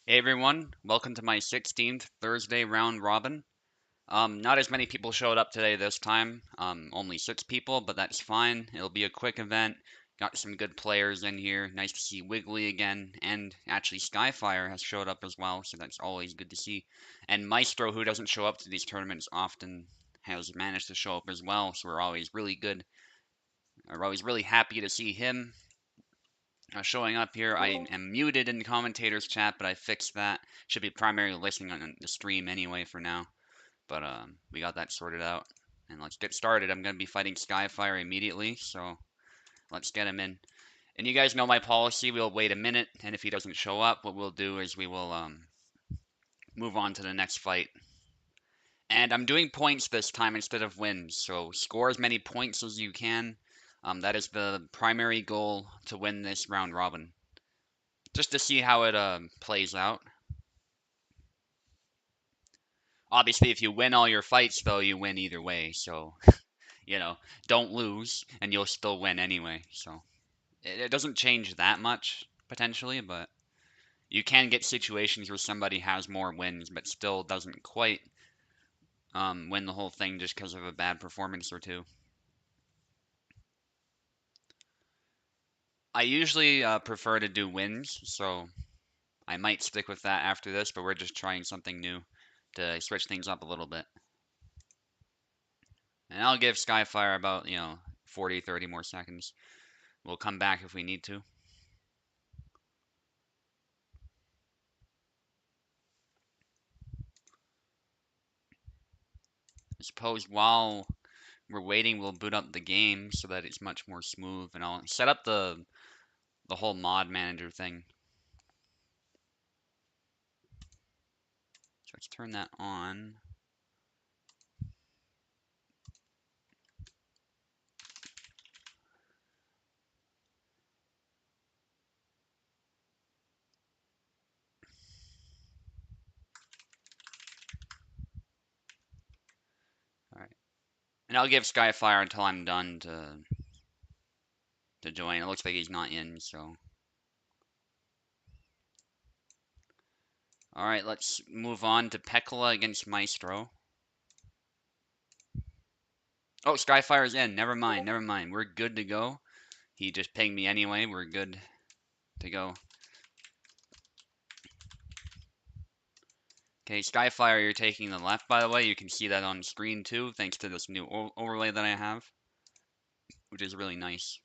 Hey everyone, welcome to my 16th Thursday round robin. Not as many people showed up today this time, only 6 people, but that's fine. It'll be a quick event. Got some good players in here. Nice to see Wiggly again, and actually Skyfire has showed up as well, so that's always good to see. And Maestro, who doesn't show up to these tournaments often, has managed to show up as well, so we're always really happy to see him showing up here. I am muted in the commentators chat, but I fixed that. Should be primarily listening on the stream anyway for now, but we got that sorted out. And let's get started. I'm going to be fighting Skyfire immediately, so let's get him in. And you guys know my policy. We'll wait a minute, and if he doesn't show up, what we'll do is we will move on to the next fight. And I'm doing points this time instead of wins, so score as many points as you can. That is the primary goal to win this round robin. Just to see how it plays out. Obviously, if you win all your fights, though, you win either way. So, don't lose, and you'll still win anyway. So, it doesn't change that much, potentially, but you can get situations where somebody has more wins, but still doesn't quite win the whole thing just because of a bad performance or two. I usually prefer to do wins, so I might stick with that after this, but we're just trying something new to switch things up a little bit. And I'll give Skyfire about, 40, 30 more seconds. We'll come back if we need to. I suppose while we're waiting, we'll boot up the game so that it's much more smooth, and I'll set up the whole mod manager thing. So let's turn that on. All right. And I'll give Skyfire until I'm done to join. It looks like he's not in, so. All right, let's move on to Pekla against Maestro. Oh, Skyfire's in. Never mind, never mind. We're good to go. He just pinged me anyway. We're good to go. Okay, Skyfire, you're taking the left, by the way. You can see that on screen too, thanks to this new overlay that I have, which is really nice.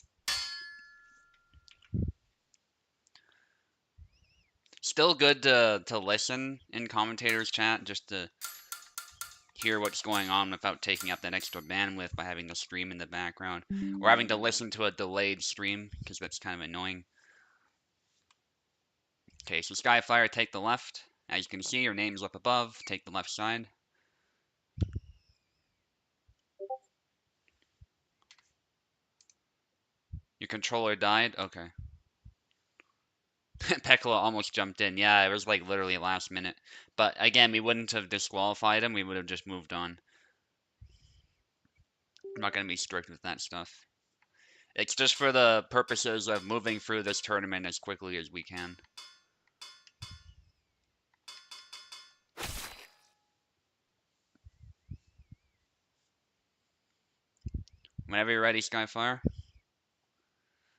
Still good to listen in commentators chat, just to hear what's going on without taking up that extra bandwidth by having the stream in the background, or having to listen to a delayed stream, because that's kind of annoying. Okay, so Skyfire, take the left. As you can see, your name's up above. Take the left side. Your controller died? Okay. Pekla almost jumped in. Yeah, it was like literally last minute. But again, we wouldn't have disqualified him. We would have just moved on. I'm not going to be strict with that stuff. It's just for the purposes of moving through this tournament as quickly as we can. Whenever you're ready, Skyfire.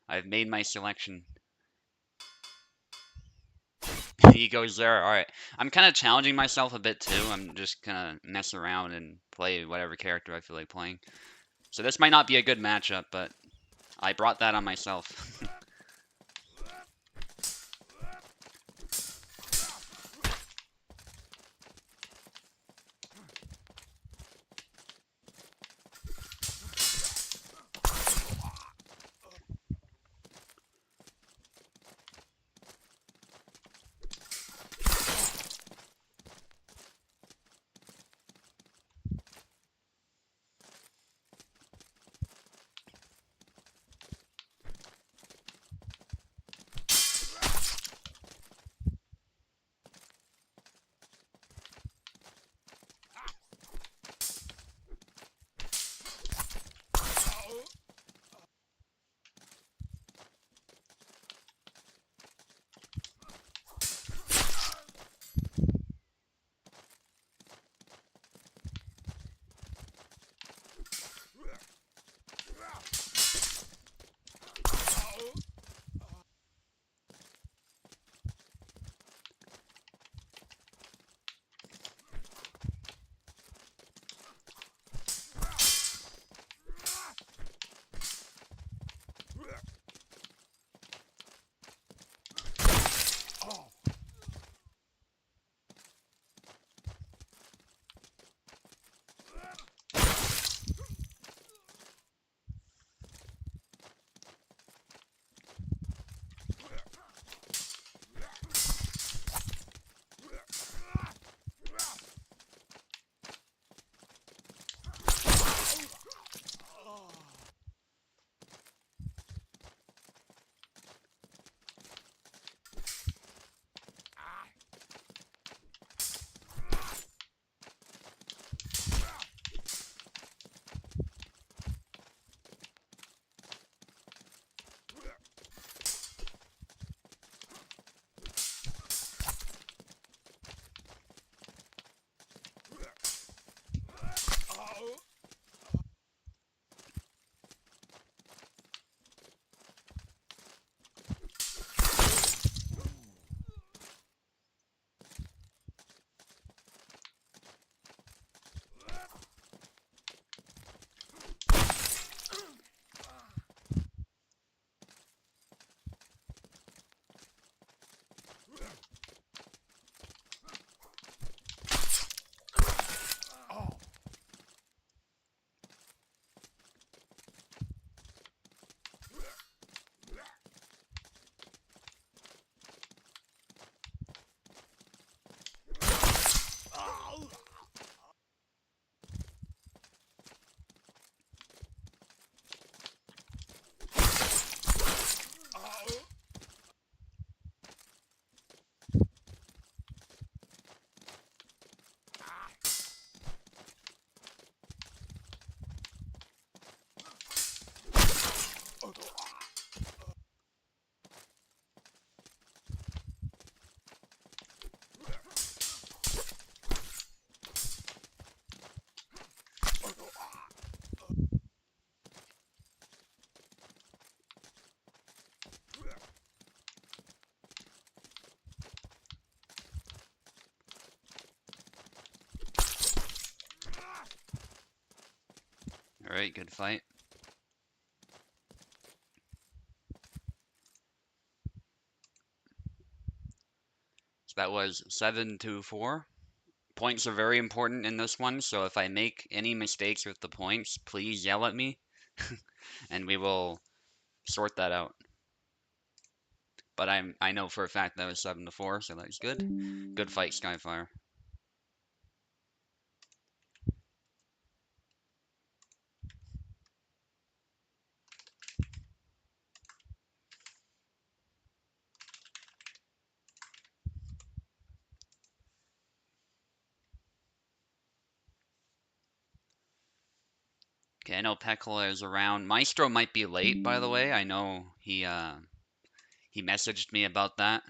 I've made my selection. He goes there. Alright. I'm kind of challenging myself a bit too. I'm just gonna mess around and play whatever character I feel like playing. So this might not be a good matchup, but I brought that on myself. Alright, good fight. So that was 7-4. Points are very important in this one, so if I make any mistakes with the points, please yell at me, and we will sort that out. But I know for a fact that was 7-4, so that's good. Good fight, Skyfire. Okay, I know Pekla is around. Maestro might be late, by the way. I know he messaged me about that.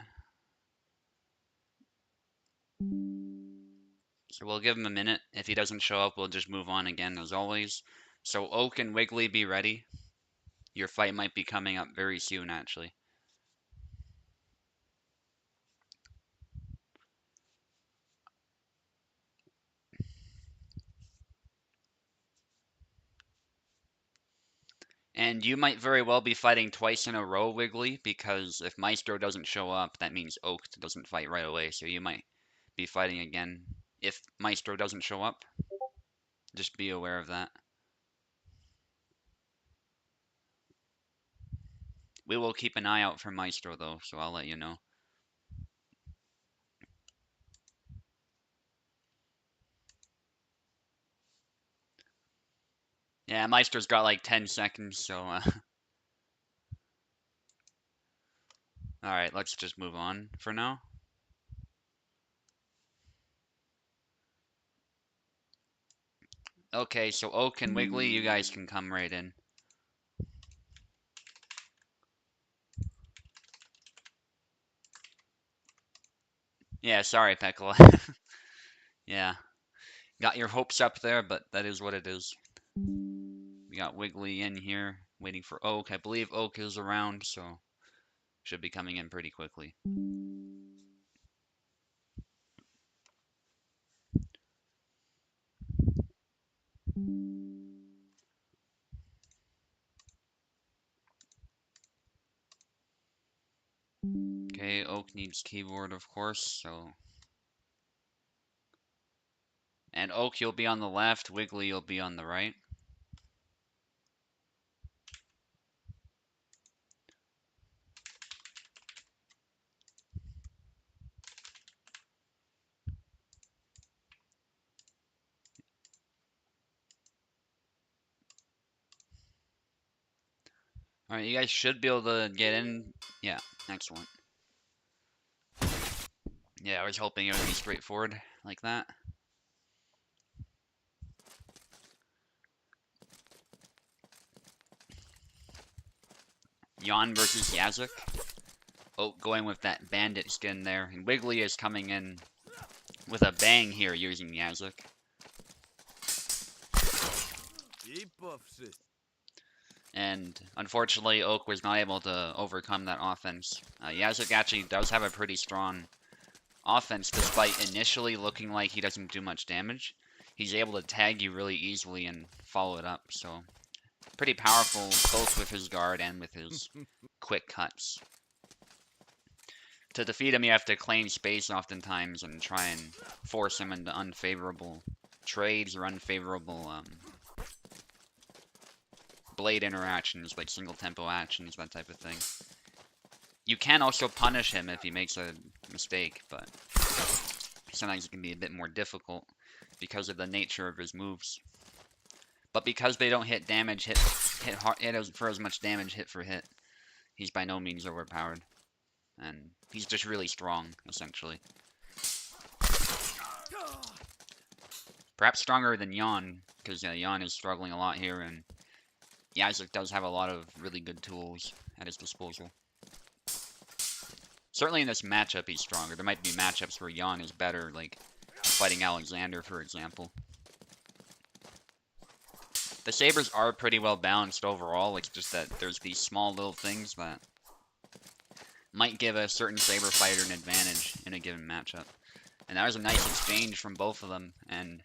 So we'll give him a minute. If he doesn't show up, we'll just move on again as always. So Oak and Wiggly, be ready. Your fight might be coming up very soon, actually. And you might very well be fighting twice in a row, Wiggly, because if Maestro doesn't show up, that means Oak doesn't fight right away. So you might be fighting again if Maestro doesn't show up. Just be aware of that. We will keep an eye out for Maestro, though, so I'll let you know. Yeah, Maestro's got like 10 seconds, so alright, let's just move on for now. Okay, so Oak and Wiggly, you guys can come right in. Yeah, sorry, Pekla. Yeah, got your hopes up there, but that is what it is. We got Wiggly in here, waiting for Oak. I believe Oak is around, so should be coming in pretty quickly. Okay, Oak needs keyboard, of course, so... And Oak, you'll be on the left, Wiggly, you'll be on the right. Alright, you guys should be able to get in. Yeah, excellent. Yeah, I was hoping it would be straightforward like that. Yon versus Yazuk. Oh, going with that bandit skin there. And Wiggly is coming in with a bang here using Yazuk. And unfortunately, Oak was not able to overcome that offense. Yazuk actually does have a pretty strong offense, despite initially looking like he doesn't do much damage. He's able to tag you really easily and follow it up, so pretty powerful both with his guard and with his quick cuts. To defeat him, you have to claim space oftentimes and try and force him into unfavorable trades or unfavorable blade interactions, like single tempo actions, that type of thing. You can also punish him if he makes a mistake, but sometimes it can be a bit more difficult because of the nature of his moves. But because they don't hit damage, hit for as much damage hit for hit, he's by no means overpowered. And he's just really strong, essentially. Perhaps stronger than Yon, because Yon is struggling a lot here, and Yazuk does have a lot of really good tools at his disposal. Certainly in this matchup, he's stronger. There might be matchups where Yon is better, like fighting Alexander, for example. The sabers are pretty well balanced overall. It's just that there's these small little things that might give a certain saber fighter an advantage in a given matchup. And that was a nice exchange from both of them, and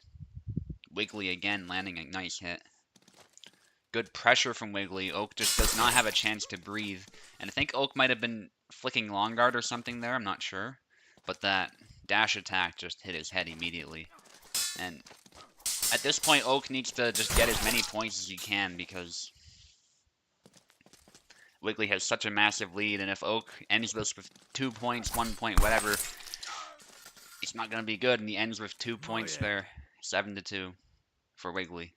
Wiggly again landing a nice hit. good pressure from Wiggly. Oak just does not have a chance to breathe. And I think Oak might have been flicking long guard or something there, I'm not sure. But that dash attack just hit his head immediately. And at this point, Oak needs to just get as many points as he can because Wiggly has such a massive lead. And if Oak ends this with 2 points, 1 point, whatever, it's not going to be good. And he ends with 2 points there, 7-2 for Wiggly.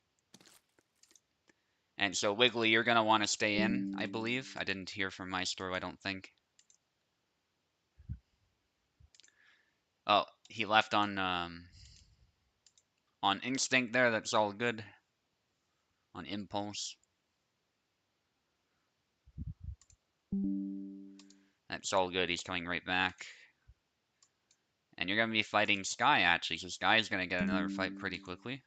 And so, Wiggly, you're going to want to stay in, I believe. I didn't hear from Maestro, I don't think. Oh, he left on instinct there. That's all good. On impulse. That's all good. He's coming right back. And you're going to be fighting Sky, actually. So Sky is going to get another fight pretty quickly.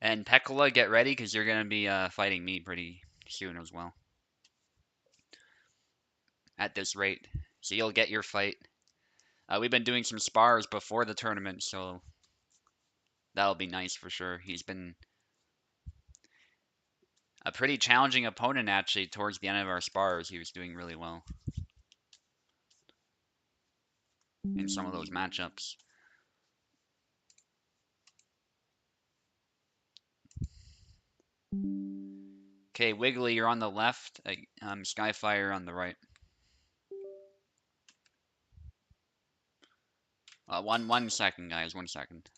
And Pekola, get ready, because you're going to be fighting me pretty soon as well. At this rate. So you'll get your fight. We've been doing some spars before the tournament, so that'll be nice for sure. He's been a pretty challenging opponent, actually, towards the end of our spars. He was doing really well in some of those matchups. Okay, Wiggly, you're on the left. Skyfire on the right. One second, guys. 1 second.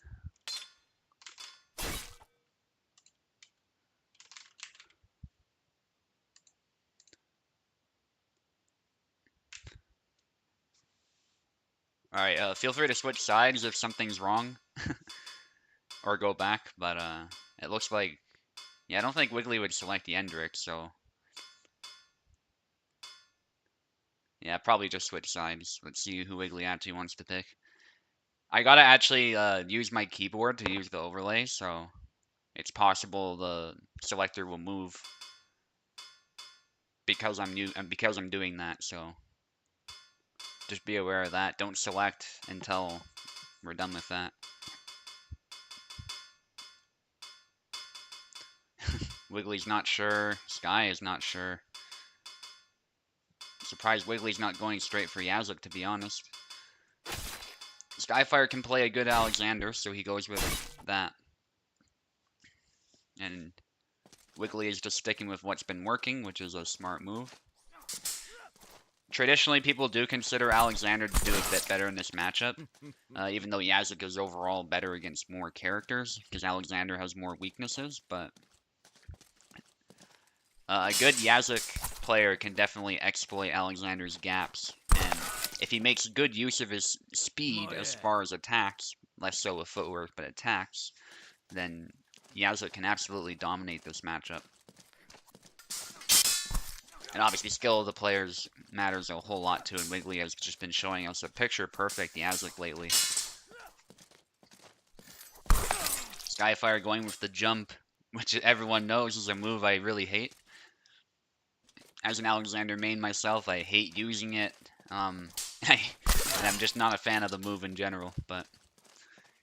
Alright, feel free to switch sides if something's wrong. Or go back, but it looks like... Yeah, I don't think Wiggly would select the Endrick, so... Yeah, probably just switch sides. Let's see who Wiggly actually wants to pick. I gotta actually use my keyboard to use the overlay, so it's possible the selector will move because I'm doing that, so just be aware of that. Don't select until we're done with that. Wiggly's not sure. Sky is not sure. Surprised Wiggly's not going straight for Yazuk, to be honest. Skyfire can play a good Alexander, so he goes with that. And Wiggly is just sticking with what's been working, which is a smart move. Traditionally, people do consider Alexander to do a bit better in this matchup, even though Yazuk is overall better against more characters, because Alexander has more weaknesses, but a good Yazuk player can definitely exploit Alexander's gaps, and if he makes good use of his speed as far as attacks, less so with footwork, but attacks, then Yazuk can absolutely dominate this matchup. And obviously, skill of the players matters a whole lot too, and Wiggly has just been showing us a picture-perfect Yazuk lately. Skyfire going with the jump, which everyone knows is a move I really hate. As an Alexander main myself, I hate using it. And I'm just not a fan of the move in general, but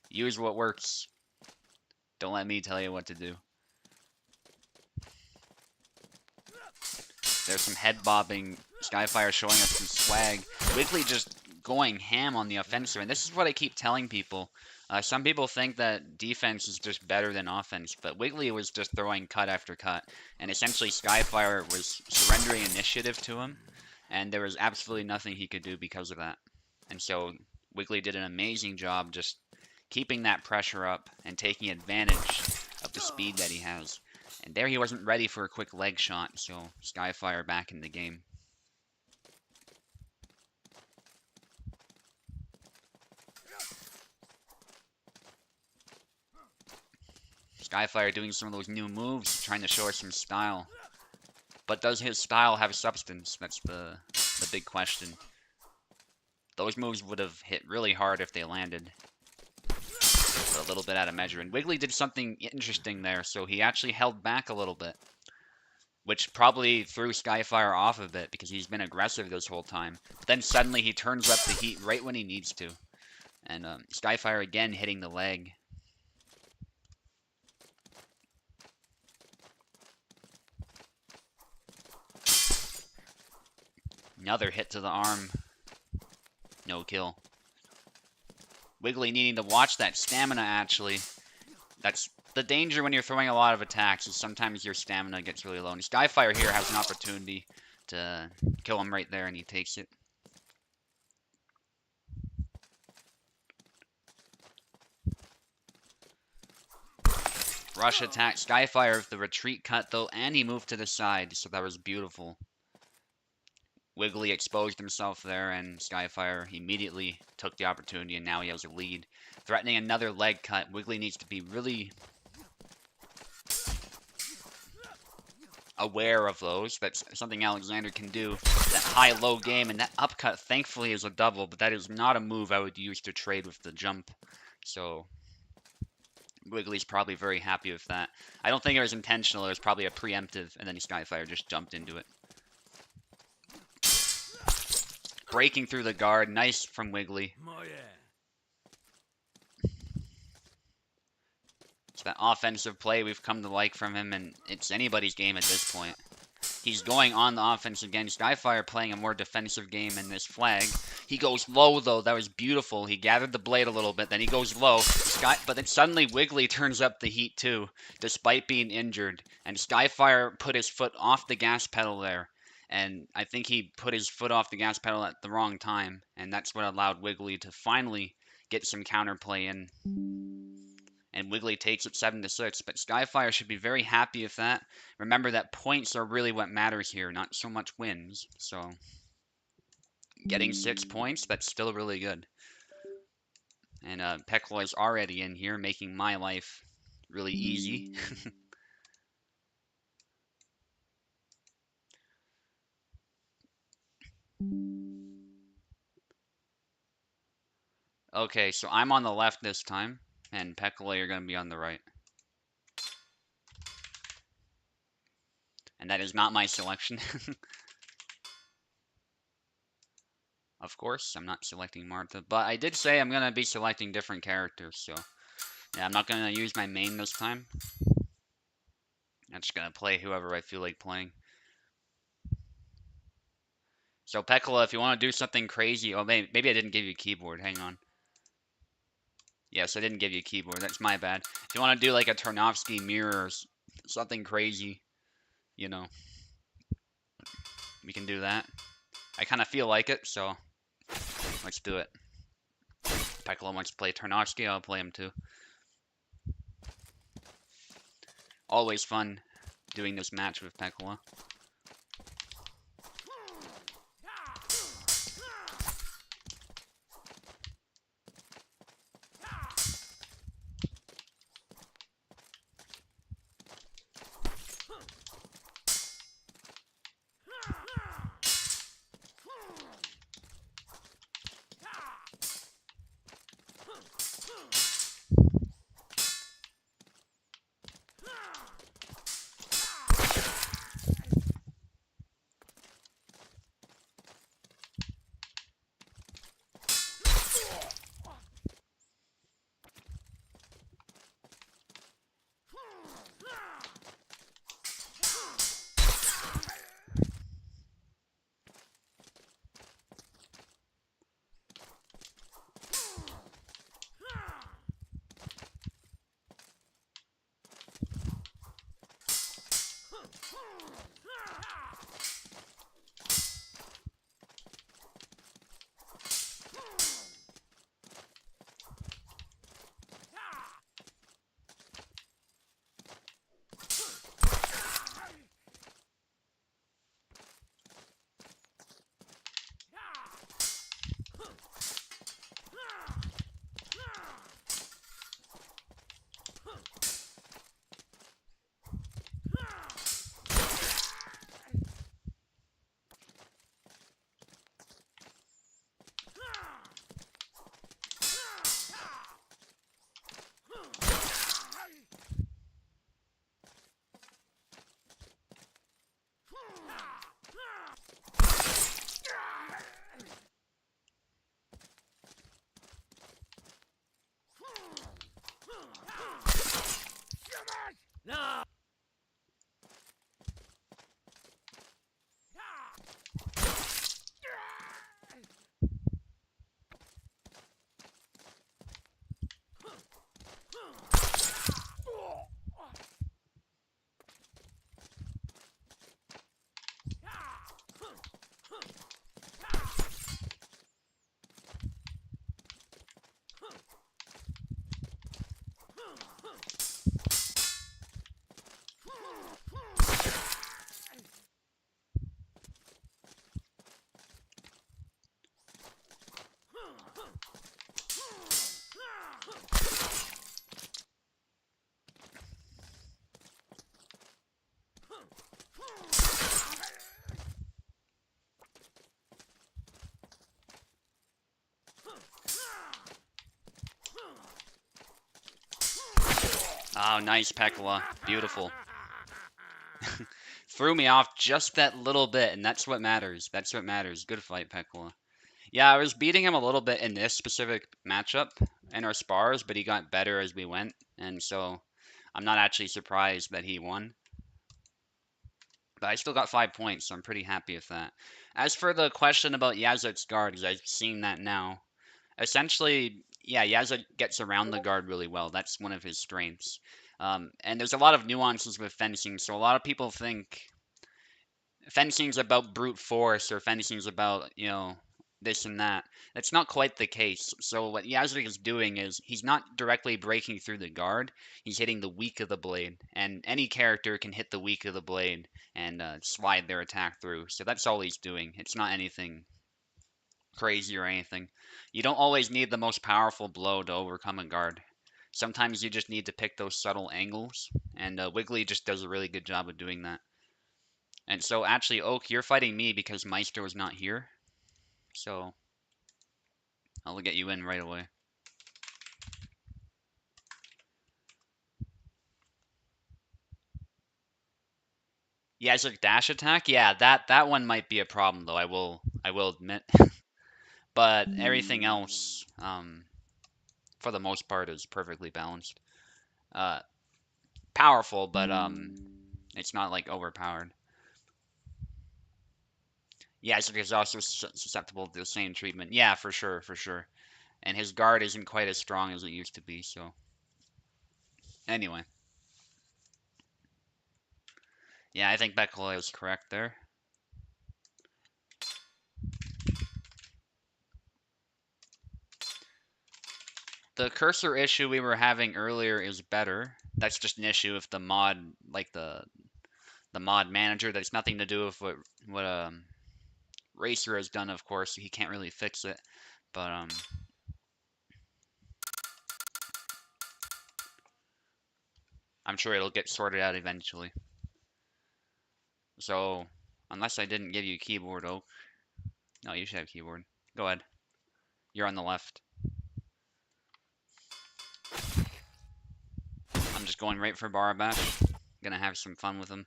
use what works. Don't let me tell you what to do. There's some head bobbing. Skyfire showing us some swag. Wiggly just going ham on the offensive, and this is what I keep telling people. Some people think that defense is just better than offense, but Wiggly was just throwing cut after cut, and essentially Skyfire was surrendering initiative to him, and there was absolutely nothing he could do because of that. And so Wiggly did an amazing job just keeping that pressure up and taking advantage of the speed that he has. And there he wasn't ready for a quick leg shot, so Skyfire back in the game. Skyfire doing some of those new moves, trying to show us some style. But does his style have substance? That's the big question. Those moves would have hit really hard if they landed. A little bit out of measure. And Wiggly did something interesting there, so he actually held back a little bit. which probably threw Skyfire off a bit because he's been aggressive this whole time. But then suddenly he turns up the heat right when he needs to. And Skyfire again hitting the leg. Another hit to the arm. No kill. Wiggly needing to watch that stamina, actually. That's the danger when you're throwing a lot of attacks, is sometimes your stamina gets really low. And Skyfire here has an opportunity to kill him right there, and he takes it. Rush attack. Skyfire with the retreat cut, though, and he moved to the side, so that was beautiful. Wiggly exposed himself there, and Skyfire immediately took the opportunity, and now he has a lead. Threatening another leg cut. Wiggly needs to be really aware of those. That's something Alexander can do. That high-low game, and that upcut, thankfully, is a double, but that is not a move I would use to trade with the jump. So Wiggly's probably very happy with that. I don't think it was intentional. It was probably a preemptive, and then Skyfire just jumped into it. Breaking through the guard. Nice from Wiggly. It's that offensive play we've come to like from him, and it's anybody's game at this point. He's going on the offense again. Skyfire playing a more defensive game in this flag. He goes low, though. That was beautiful. He gathered the blade a little bit, then he goes low. But then suddenly Wiggly turns up the heat, too, despite being injured. And Skyfire put his foot off the gas pedal there. And I think he put his foot off the gas pedal at the wrong time. And that's what allowed Wiggly to finally get some counterplay in. And Wiggly takes it 7-6. But Skyfire should be very happy with that. Remember that points are really what matters here, not so much wins. So getting 6 points, that's still really good. And Pekloy's already in here, making my life really easy. Okay, so I'm on the left this time, and Pekloy are going to be on the right. And that is not my selection. Of course, I'm not selecting Martha, but I did say I'm going to be selecting different characters, so yeah, I'm not going to use my main this time. I'm just going to play whoever I feel like playing. So Pekla, if you want to do something crazy, oh, maybe I didn't give you a keyboard, hang on. Yes, I didn't give you a keyboard, that's my bad. If you want to do like a Tarnovsky mirror or something crazy, you know, we can do that. I kind of feel like it, so let's do it. Pekla wants to play Tarnovsky, I'll play him too. Always fun doing this match with Pekla. Oh, nice, Pekla. Beautiful. Threw me off just that little bit, and that's what matters. That's what matters. Good fight, Pekla. Yeah, I was beating him a little bit in this specific matchup in our spars, but he got better as we went, and so I'm not actually surprised that he won. But I still got 5 points, so I'm pretty happy with that. As for the question about Yazut's guard, because I've seen that now, essentially, yeah, Yazut gets around the guard really well. That's one of his strengths. And there's a lot of nuances with fencing, so a lot of people think fencing's about brute force or fencing's about, this and that. That's not quite the case. So what Yazrik is doing is he's not directly breaking through the guard. He's hitting the weak of the blade, and any character can hit the weak of the blade and slide their attack through. So that's all he's doing. It's not anything crazy or anything. You don't always need the most powerful blow to overcome a guard. Sometimes you just need to pick those subtle angles, and Wiggly just does a really good job of doing that. And so actually, Oak, you're fighting me because Meister was not here. So I'll get you in right away. Yeah, it's like dash attack. Yeah, that one might be a problem though. I will admit. But everything else, for the most part, is perfectly balanced. Uh, Powerful, but it's not like overpowered. Yeah, Isaac is also susceptible to the same treatment. Yeah, for sure, for sure. And his guard isn't quite as strong as it used to be. So anyway, yeah, I think Bekele is correct there. The cursor issue we were having earlier is better. That's just an issue with the mod, like the mod manager. That's nothing to do with what Racer has done. Of course, he can't really fix it, but I'm sure it'll get sorted out eventually. So unless I didn't give you keyboard, Oak. No, you should have keyboard. Go ahead. You're on the left. I'm just going right for Barabash. Gonna have some fun with him.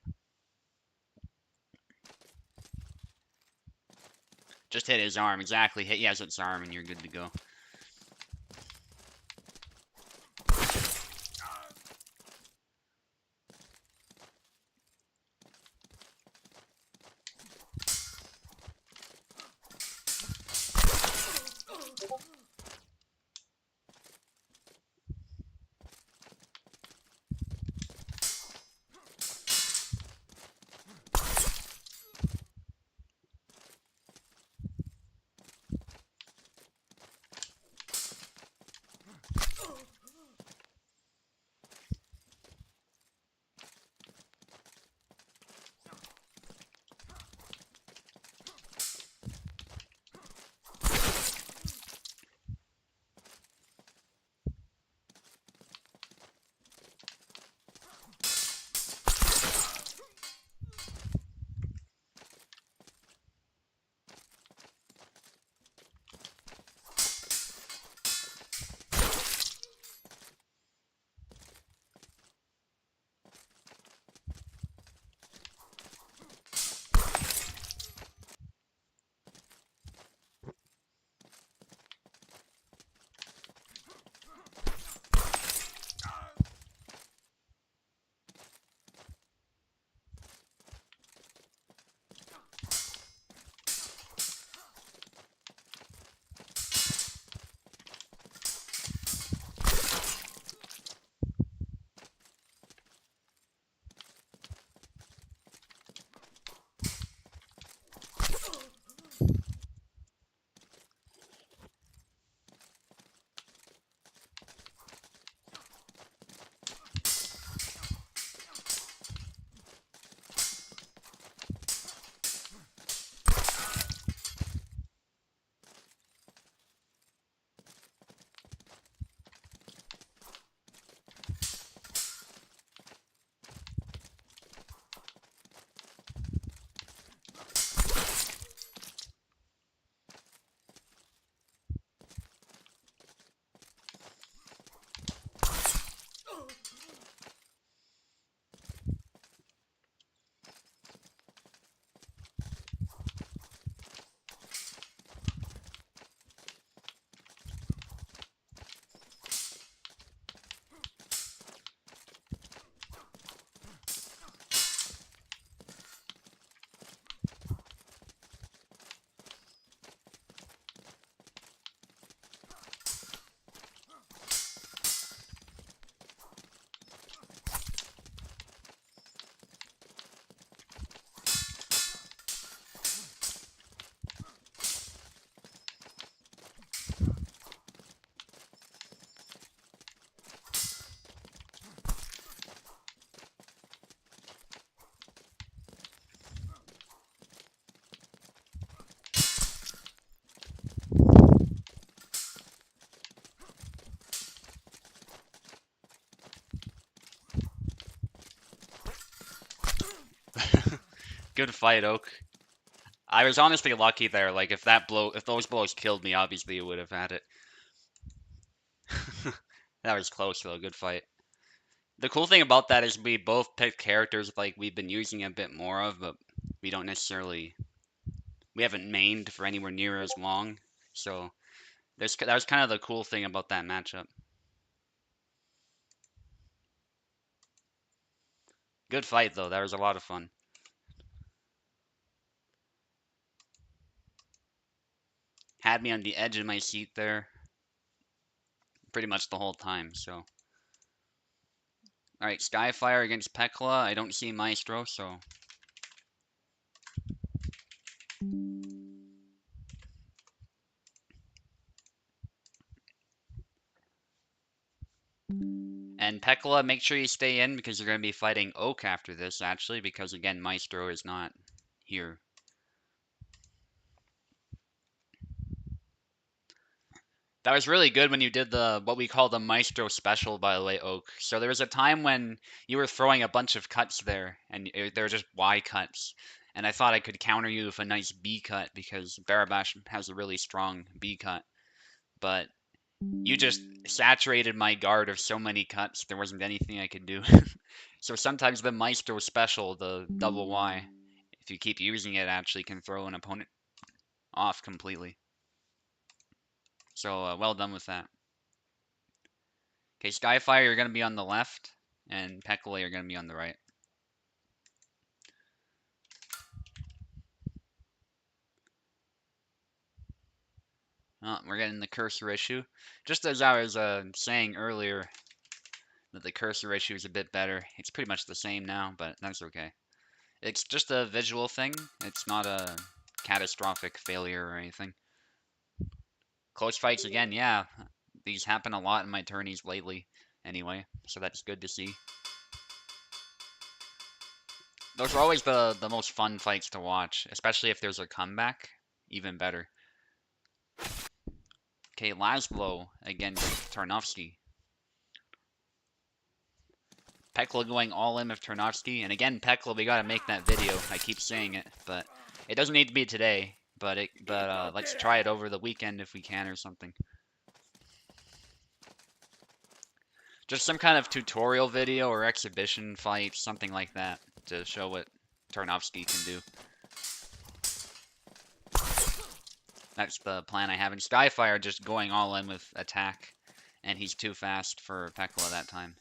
Just hit his arm, exactly. Hit Yazut's arm and you're good to go. Good fight, Oak. I was honestly lucky there. Like if those blows killed me, obviously you would have had it. That was close though. Good fight. The cool thing about that is we both picked characters like we've been using a bit more of, but we don't necessarily we haven't mained for anywhere near as long. So that was kind of the cool thing about that matchup. Good fight though. That was a lot of fun. Had me on the edge of my seat there pretty much the whole time. So all right, Skyfire against Pekla. I don't see Maestro, so and Pekla, make sure you stay in because you're going to be fighting Oak after this, actually, because again, Maestro is not here. That was really good when you did the what we call the Maestro special, by the way, Oak. So there was a time when you were throwing a bunch of cuts there, and they were just Y cuts. And I thought I could counter you with a nice B cut because Barabash has a really strong B cut. But you just saturated my guard of so many cuts, there wasn't anything I could do. So sometimes the Maestro special, the double Y, if you keep using it, actually can throw an opponent off completely. So well done with that. Okay, Skyfire, you're going to be on the left, and Pekla, you're going to be on the right. Oh, we're getting the cursor issue. Just as I was saying earlier that the cursor issue is a bit better. It's pretty much the same now, but that's okay. It's just a visual thing. It's not a catastrophic failure or anything. Close fights again, yeah. These happen a lot in my tourneys lately anyway, so that's good to see. Those are always the most fun fights to watch, especially if there's a comeback. Even better. Okay, Laszlo against Tarnowski. Pekla going all in with Tarnowski, and again, Pekla, we gotta make that video. I keep saying it, but it doesn't need to be today. But let's try it over the weekend if we can or something. Just some kind of tutorial video or exhibition fight, something like that, to show what Tarnowski can do. That's the plan I have. And Skyfire just going all in with attack, and he's too fast for Pekla that time.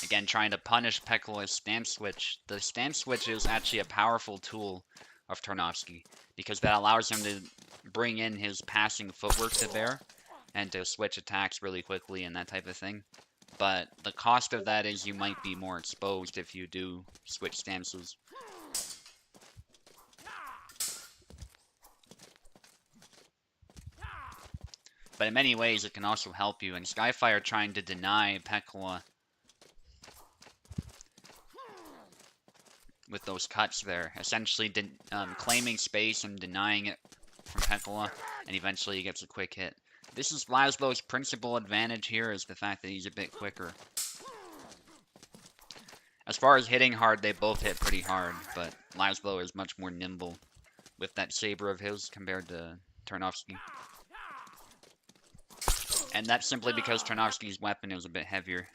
Again, trying to punish Pekla's stance switch. The stance switch is actually a powerful tool of Tarnowski, because that allows him to bring in his passing footwork to bear, and to switch attacks really quickly and that type of thing. But the cost of that is you might be more exposed if you do switch stances. But in many ways, it can also help you. And Skyfire trying to deny Pekla with those cuts there. Essentially claiming space and denying it from Pekla, and eventually he gets a quick hit. This is Laszlo's principal advantage here, is the fact that he's a bit quicker. As far as hitting hard, they both hit pretty hard, but Laszlo is much more nimble with that saber of his compared to Tarnowski. And that's simply because Tarnowski's weapon is a bit heavier.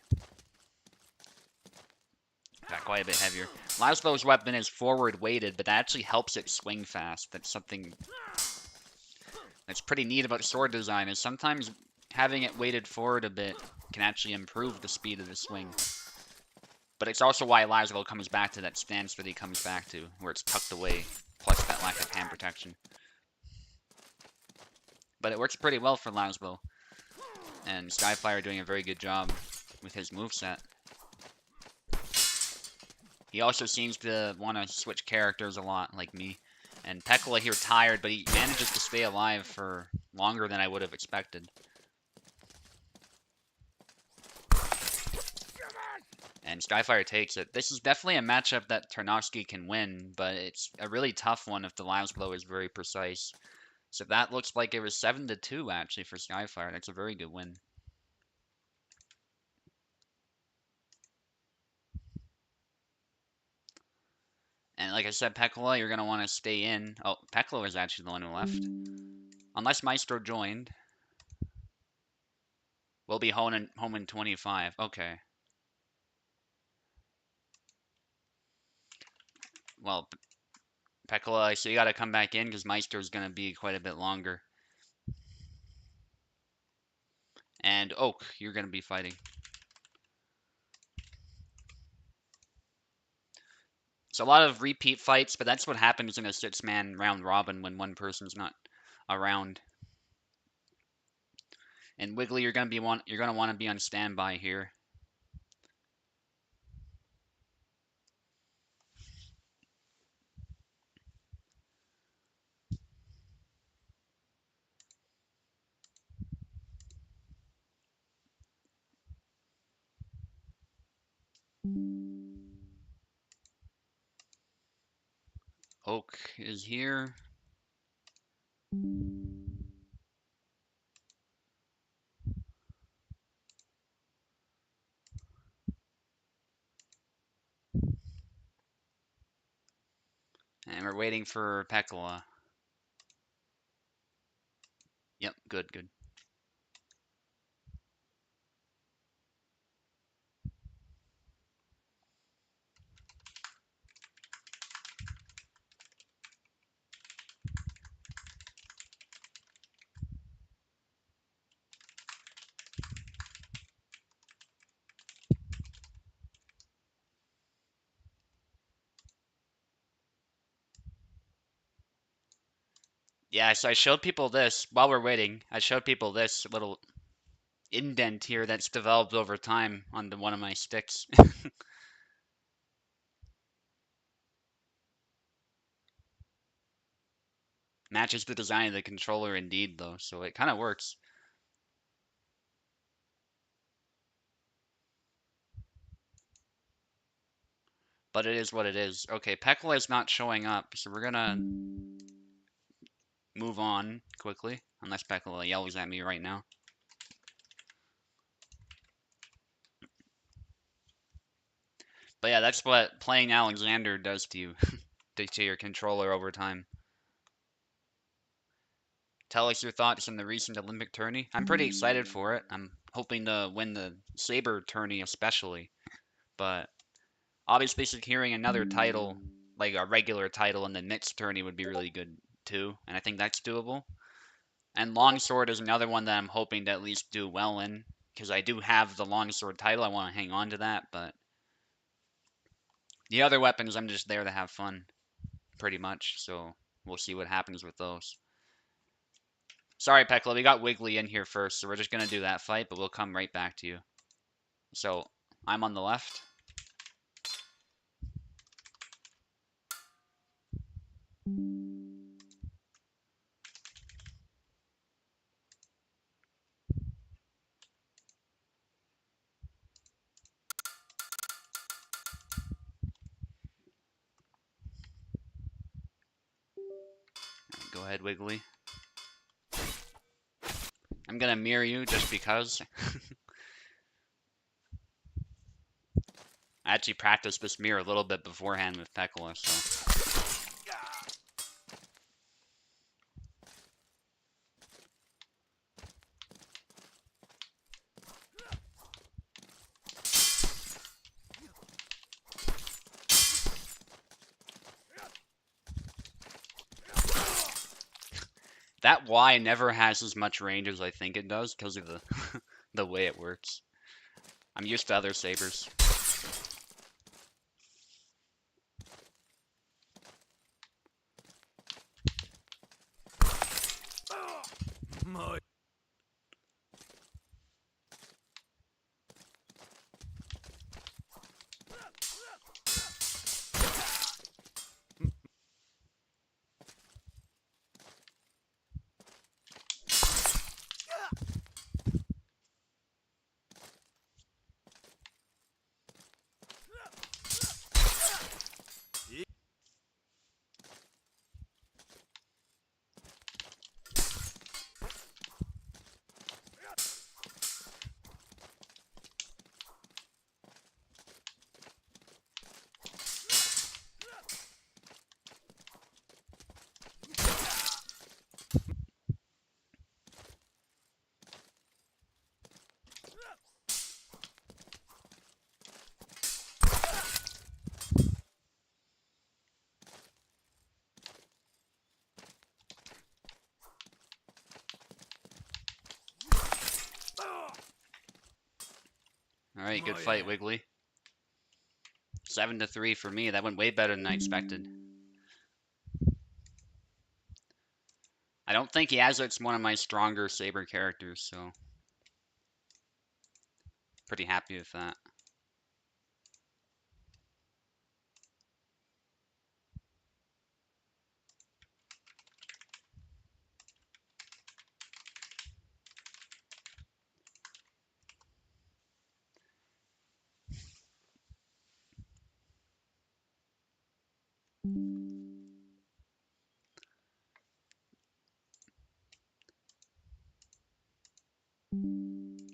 Got quite a bit heavier. Laszlo's weapon is forward weighted, but that actually helps it swing fast. That's something that's pretty neat about sword design, is sometimes having it weighted forward a bit can actually improve the speed of the swing. But it's also why Laszlo comes back to that stance that he comes back to, where it's tucked away, plus that lack of hand protection. But it works pretty well for Laszlo. And Skyfire doing a very good job with his moveset. He also seems to want to switch characters a lot, like me. And Pekla here tired, but he manages to stay alive for longer than I would have expected. And Skyfire takes it. This is definitely a matchup that Tarnowski can win, but it's a really tough one if the Laszlo is very precise. So that looks like it was 7-2 actually for Skyfire. That's a very good win. And like I said, Pekla, you're going to want to stay in. Oh, Pekla was actually the one who left. Unless Maestro joined. We'll be home in 25. Okay. Well, Pekla, so you got to come back in because Maestro's going to be quite a bit longer. And Oak, you're going to be fighting. So a lot of repeat fights, but that's what happens in a 6-man round robin when one person's not around. And Wiggly, you're going to want to be on standby here. Oak is here. And we're waiting for Pekla. Yep, good, good. Yeah, so I showed people this while we're waiting. I showed people this little indent here that's developed over time on one of my sticks. Matches the design of the controller indeed, though, so it kind of works. But it is what it is. Okay, Pekla is not showing up, so we're gonna move on quickly. Unless Pekla yells at me right now. But yeah, that's what playing Alexander does to you. To your controller over time. Tell us your thoughts on the recent Olympic tourney. I'm pretty excited for it. I'm hoping to win the Saber tourney especially. But obviously securing another title, like a regular title in the mixed tourney would be really good too. And I think that's doable. And Longsword is another one that I'm hoping to at least do well in. Because I do have the Longsword title. I want to hang on to that. But the other weapons, I'm just there to have fun. Pretty much. So we'll see what happens with those. Sorry, Pekla, we got Wiggly in here first, so we're just going to do that fight, but we'll come right back to you. So, I'm on the left. Go ahead, Wiggly. I'm going to mirror you just because. I actually practiced this mirror a little bit beforehand with Pekla, so. That Y never has as much range as I think it does because of the the way it works. I'm used to other sabers. fight, good fight, Wiggly. 7-3 for me. That went way better than I expected. I don't think Yazik's one of my stronger Saber characters, so pretty happy with that.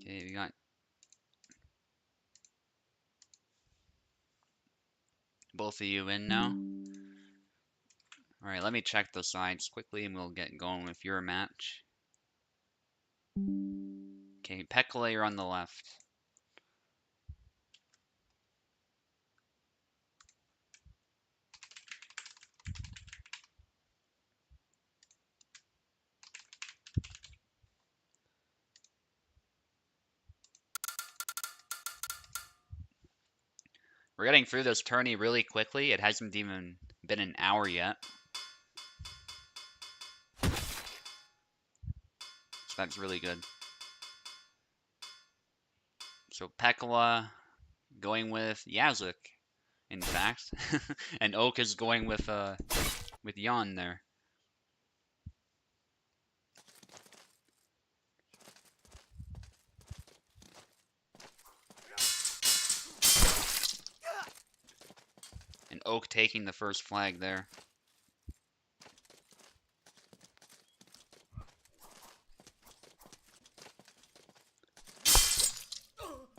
Okay, we got both of you in now. Alright, let me check the sides quickly and we'll get going with your match. Okay, Pekla, you're on the left. We're getting through this tourney really quickly. It hasn't even been an hour yet. So that's really good. So Pekla going with Yazik, in fact. And Oak is going with Jan there. And Oak taking the first flag there.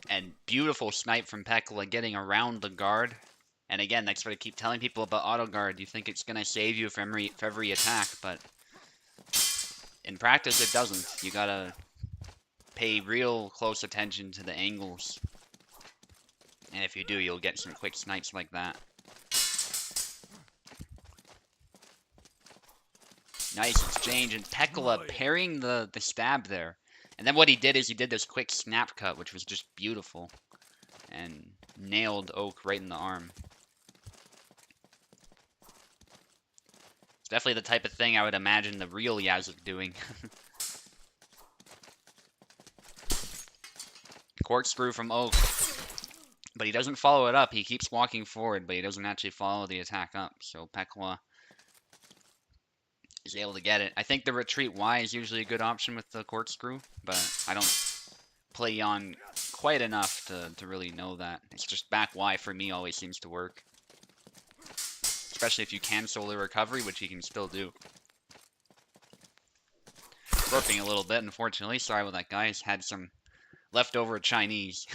And beautiful snipe from Pekla getting around the guard. And again, that's what I keep telling people about auto guard. You think it's going to save you from every attack, but in practice it doesn't. You gotta pay real close attention to the angles. And if you do, you'll get some quick snipes like that. Nice exchange, and Pekla parrying the stab there. And then what he did is he did this quick snap cut, which was just beautiful. And nailed Oak right in the arm. It's definitely the type of thing I would imagine the real Yazik doing. Corkscrew from Oak. But he doesn't follow it up. He keeps walking forward, but he doesn't actually follow the attack up. So Pekla is able to get it. I think the retreat Y is usually a good option with the corkscrew, but I don't play on quite enough to really know that. It's just back Y for me always seems to work. Especially if you cancel the recovery, which you can still do. Burping a little bit, unfortunately. Sorry about that, guys. Had some leftover Chinese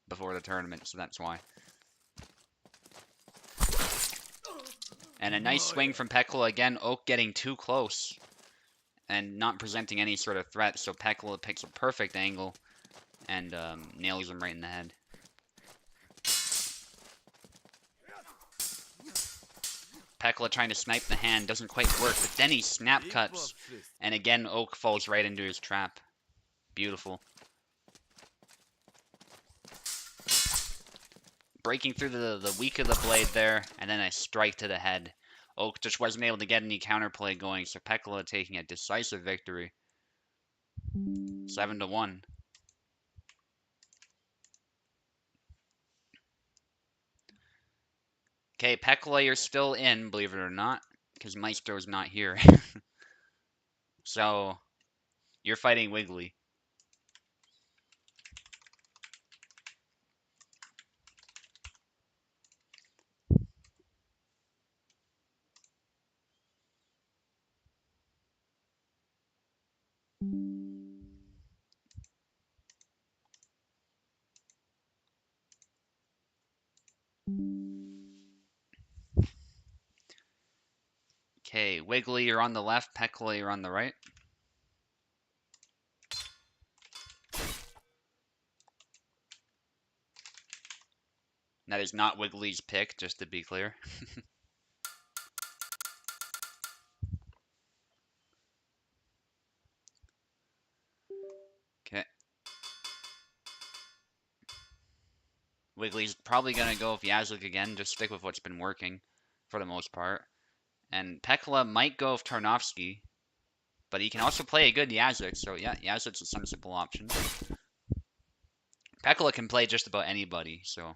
before the tournament, so that's why. And a nice swing from Pekla again. Oak getting too close and not presenting any sort of threat. So Pekla picks a perfect angle and nails him right in the head. Pekla trying to snipe the hand, doesn't quite work, but then he snap cuts. And again, Oak falls right into his trap. Beautiful. Breaking through the weak of the blade there, and then a strike to the head. Oak just wasn't able to get any counterplay going, so Pekla taking a decisive victory. 7-1. Okay, Pekla, you're still in, believe it or not, because Maestro's not here. So, you're fighting Wiggly. Okay, Wiggly, you're on the left. Pekla, you're on the right. That is not Wiggly's pick, just to be clear. Okay. Wiggly's probably going to go with Yazlik again, just stick with what's been working for the most part. And Pekla might go with Tarnovsky, but he can also play a good Yazlik, so yeah, Yazlik's a sensible option. Pekla can play just about anybody, so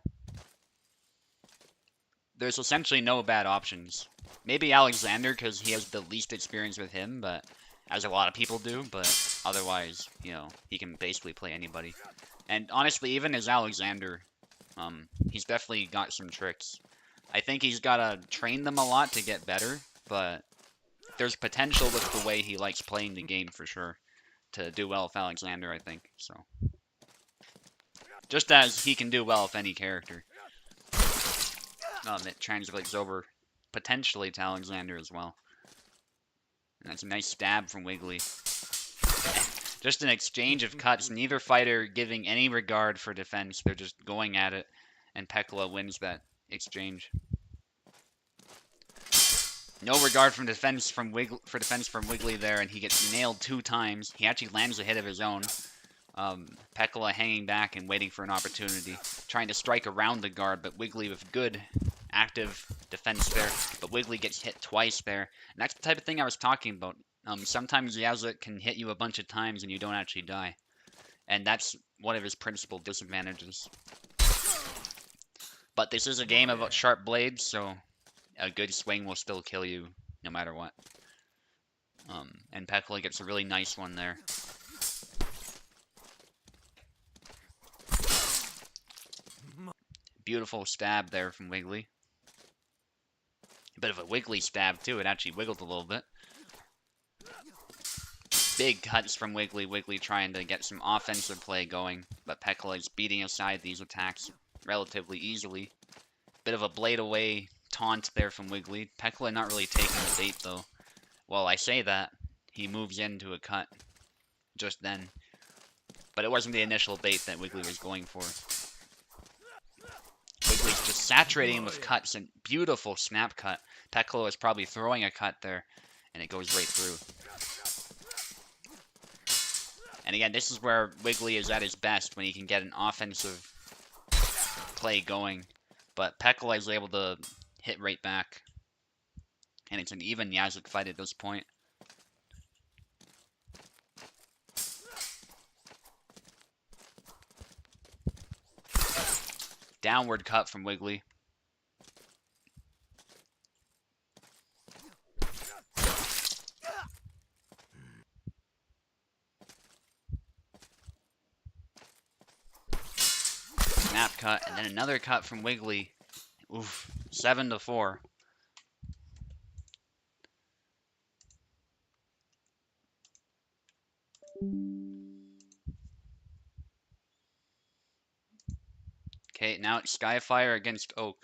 there's essentially no bad options. Maybe Alexander, because he has the least experience with him, but as a lot of people do, but otherwise, you know, he can basically play anybody. And honestly, even as Alexander, he's definitely got some tricks. I think he's got to train them a lot to get better, but there's potential with the way he likes playing the game for sure to do well with Alexander, I think. So, just as he can do well with any character. It translates over potentially to Alexander as well. And that's a nice stab from Wiggly. Just an exchange of cuts, neither fighter giving any regard for defense. They're just going at it, and Pekla wins that exchange. No regard from defense from Wiggly there, and he gets nailed 2 times. He actually lands a hit of his own. Pekla hanging back and waiting for an opportunity, trying to strike around the guard, but Wiggly with good active defense there. But Wiggly gets hit twice there, and that's the type of thing I was talking about. Sometimes Yazlik can hit you a bunch of times and you don't actually die, and that's one of his principal disadvantages. But this is a game about sharp blades, so a good swing will still kill you no matter what. And Pekla gets a really nice one there. Beautiful stab there from Wiggly. A bit of a wiggly stab too, it actually wiggled a little bit. Big cuts from Wiggly, Wiggly trying to get some offensive play going, but Pekla is beating aside these attacks relatively easily. Bit of a blade away taunt there from Wiggly. Pekla not really taking the bait though. Well, I say that, he moves into a cut just then. But it wasn't the initial bait that Wiggly was going for. Wiggly's just saturating him with cuts, and beautiful snap cut. Pekla is probably throwing a cut there, and it goes right through. And again, this is where Wiggly is at his best, when he can get an offensive play going. But Pekla is able to hit right back. And it's an even Yazlik fight at this point. Downward cut from Wiggly. Snap cut, and then another cut from Wiggly. Oof, 7-4. Okay, now it's Skyfire against Oak.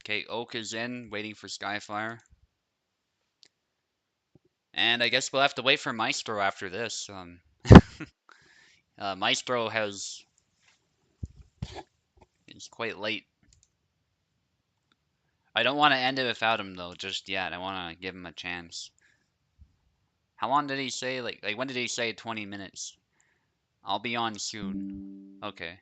Okay, Oak is in, waiting for Skyfire. And I guess we'll have to wait for Maestro after this. Maestro is quite late. I don't want to end it without him though, just yet. I want to give him a chance. How long did he say? Like when did he say 20 minutes? I'll be on soon. Okay.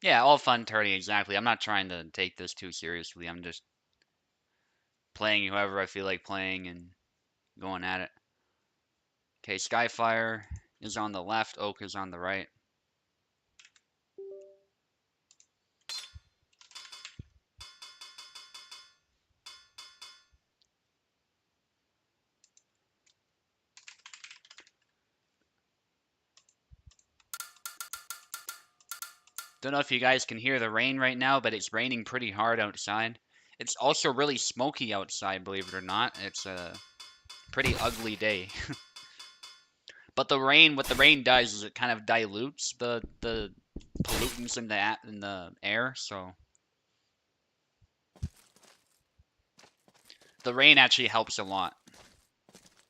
Yeah, all fun turning, exactly. I'm not trying to take this too seriously. I'm just playing whoever I feel like playing and going at it. Okay, Skyfire is on the left, Oak is on the right. Don't know if you guys can hear the rain right now, but it's raining pretty hard outside. It's also really smoky outside, believe it or not. It's a pretty ugly day. But the rain, what the rain does is it kind of dilutes the pollutants in the air, so the rain actually helps a lot.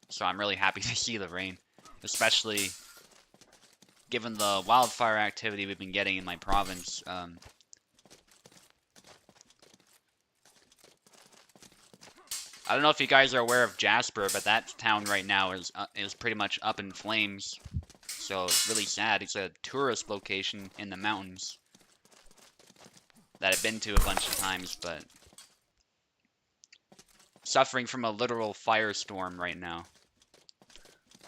So I'm really happy to see the rain, especially given the wildfire activity we've been getting in my province. I don't know if you guys are aware of Jasper, but that town right now is pretty much up in flames. So it's really sad. It's a tourist location in the mountains that I've been to a bunch of times, but suffering from a literal firestorm right now.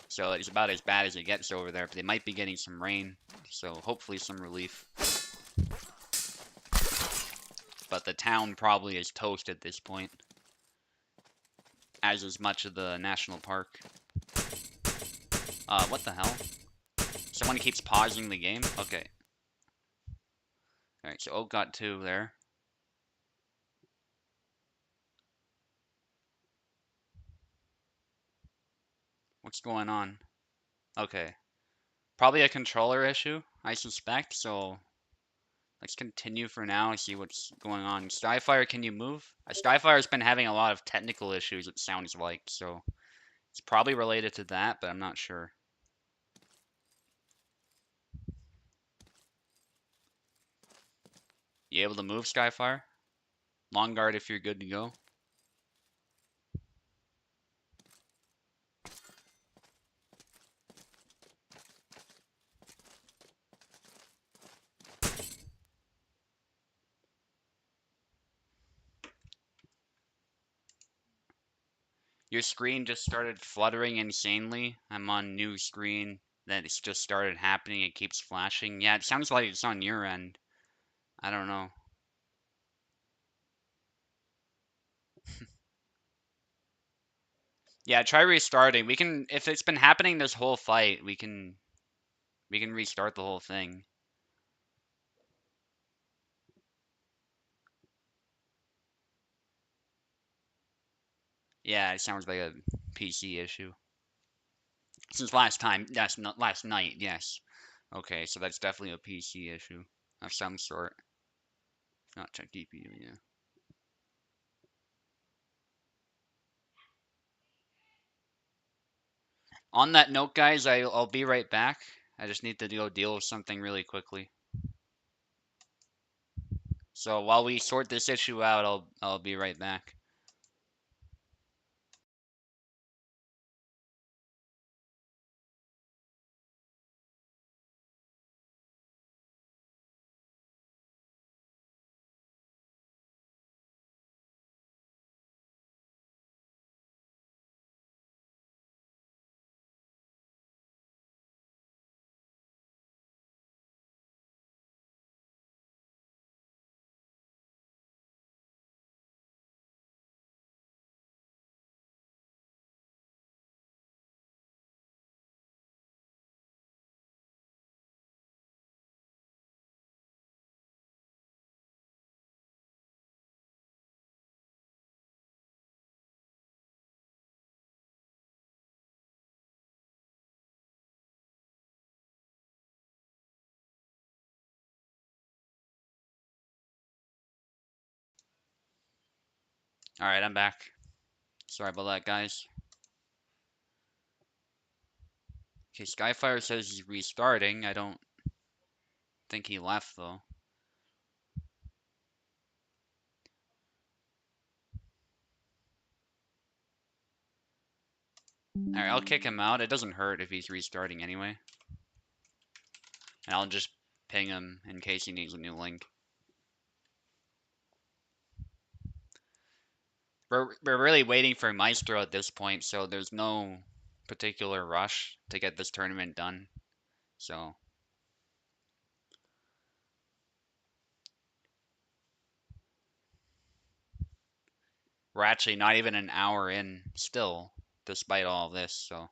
So it's about as bad as it gets over there, but they might be getting some rain, so hopefully some relief. But the town probably is toast at this point, as is much of the national park. What the hell? Someone keeps pausing the game? Okay. Alright, so Oak got 2 there. What's going on? Okay. Probably a controller issue, I suspect, so let's continue for now and see what's going on. Skyfire, can you move? Skyfire's been having a lot of technical issues, it sounds like, so it's probably related to that, but I'm not sure. You able to move, Skyfire? Long guard if you're good to go. Your screen just started fluttering insanely. I'm on new screen. Then it's just started happening. It keeps flashing. Yeah, it sounds like it's on your end. I don't know. Yeah, try restarting. We can, if it's been happening this whole fight, we can restart the whole thing. Yeah, it sounds like a PC issue. Since last time, yes, not last night, yes. Okay, so that's definitely a PC issue of some sort. Not check DPU, yeah. On that note, guys, I'll be right back. I just need to go deal with something really quickly. So while we sort this issue out, I'll be right back. All right, I'm back. Sorry about that, guys. Okay, Skyfire says he's restarting. I don't think he left though. All right, I'll kick him out. It doesn't hurt if he's restarting anyway. And I'll just ping him in case he needs a new link. We're really waiting for Maestro at this point, so there's no particular rush to get this tournament done. So we're actually not even an hour in still, despite all of this, so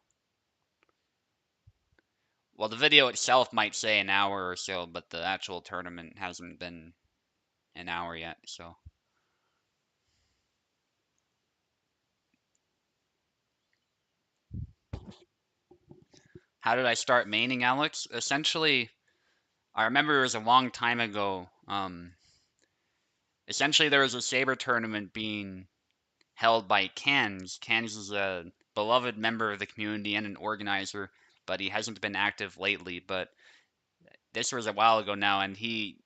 Well, the video itself might say an hour or so, but the actual tournament hasn't been an hour yet, so. How did I start maining Alex? Essentially, I remember it was a long time ago. Essentially, there was a Saber tournament being held by Cans. Cans is a beloved member of the community and an organizer, but he hasn't been active lately. But this was a while ago now, and he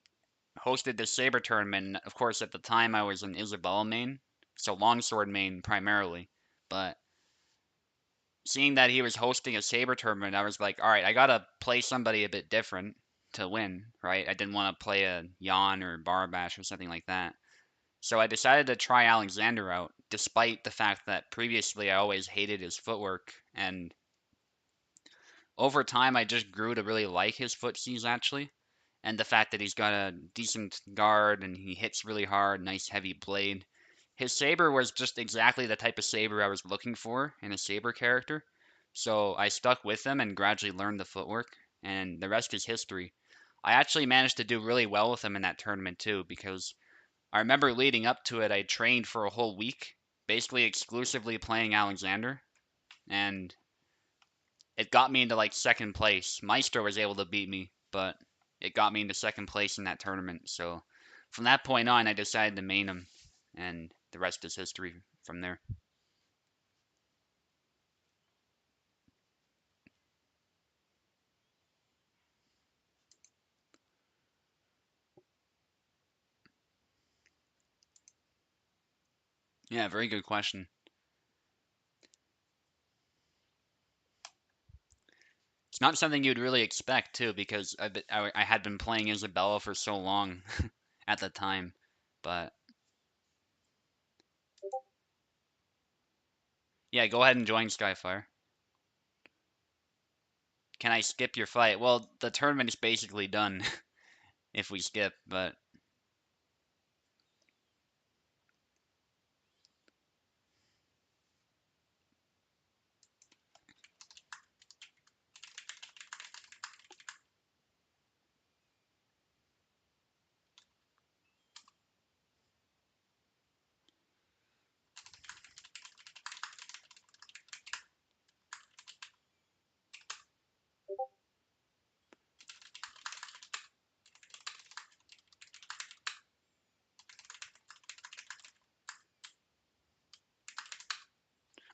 hosted the Saber tournament. Of course, at the time I was an Isabella main, so longsword main primarily. But seeing that he was hosting a Saber tournament, I was like, all right, I gotta play somebody a bit different to win, right? I didn't want to play a Yawn or Barbash or something like that. So I decided to try Alexander out, despite the fact that previously I always hated his footwork. And over time, I just grew to really like his footsies, actually. And the fact that he's got a decent guard and he hits really hard, nice heavy blade. His saber was just exactly the type of saber I was looking for in a saber character. So I stuck with him and gradually learned the footwork, and the rest is history. I actually managed to do really well with him in that tournament too, because I remember leading up to it, I trained for a whole week, basically exclusively playing Alexander, and it got me into like second place. Maestro was able to beat me, but it got me into second place in that tournament. So from that point on, I decided to main him, and the rest is history from there. Yeah, very good question. It's not something you'd really expect too, because I had been playing Isabella for so long at the time. But yeah, go ahead and join Skyfire. Can I skip your fight? Well, the tournament is basically done if we skip, but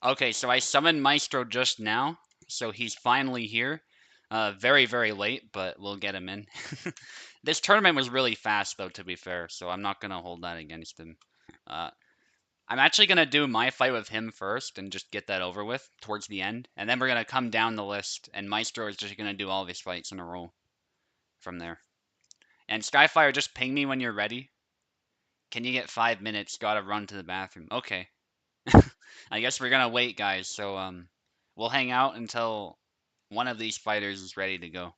okay, so I summoned Maestro just now, so he's finally here. Very, very late, but we'll get him in. This tournament was really fast, though, to be fair, so I'm not gonna hold that against him. Uh, I'm actually gonna do my fight with him first and just get that over with towards the end, and then we're gonna come down the list, and Maestro is just gonna do all of his fights in a row from there. And Skyfire, just ping me when you're ready. Can you get 5 minutes? Gotta run to the bathroom. Okay. I guess we're gonna wait, guys. So we'll hang out until one of these fighters is ready to go.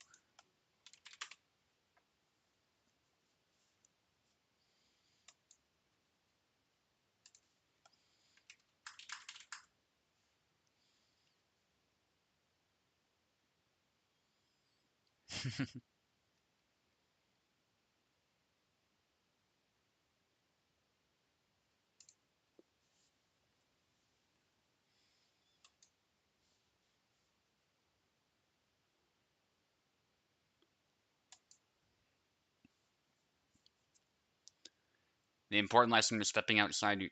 The important lesson is stepping outside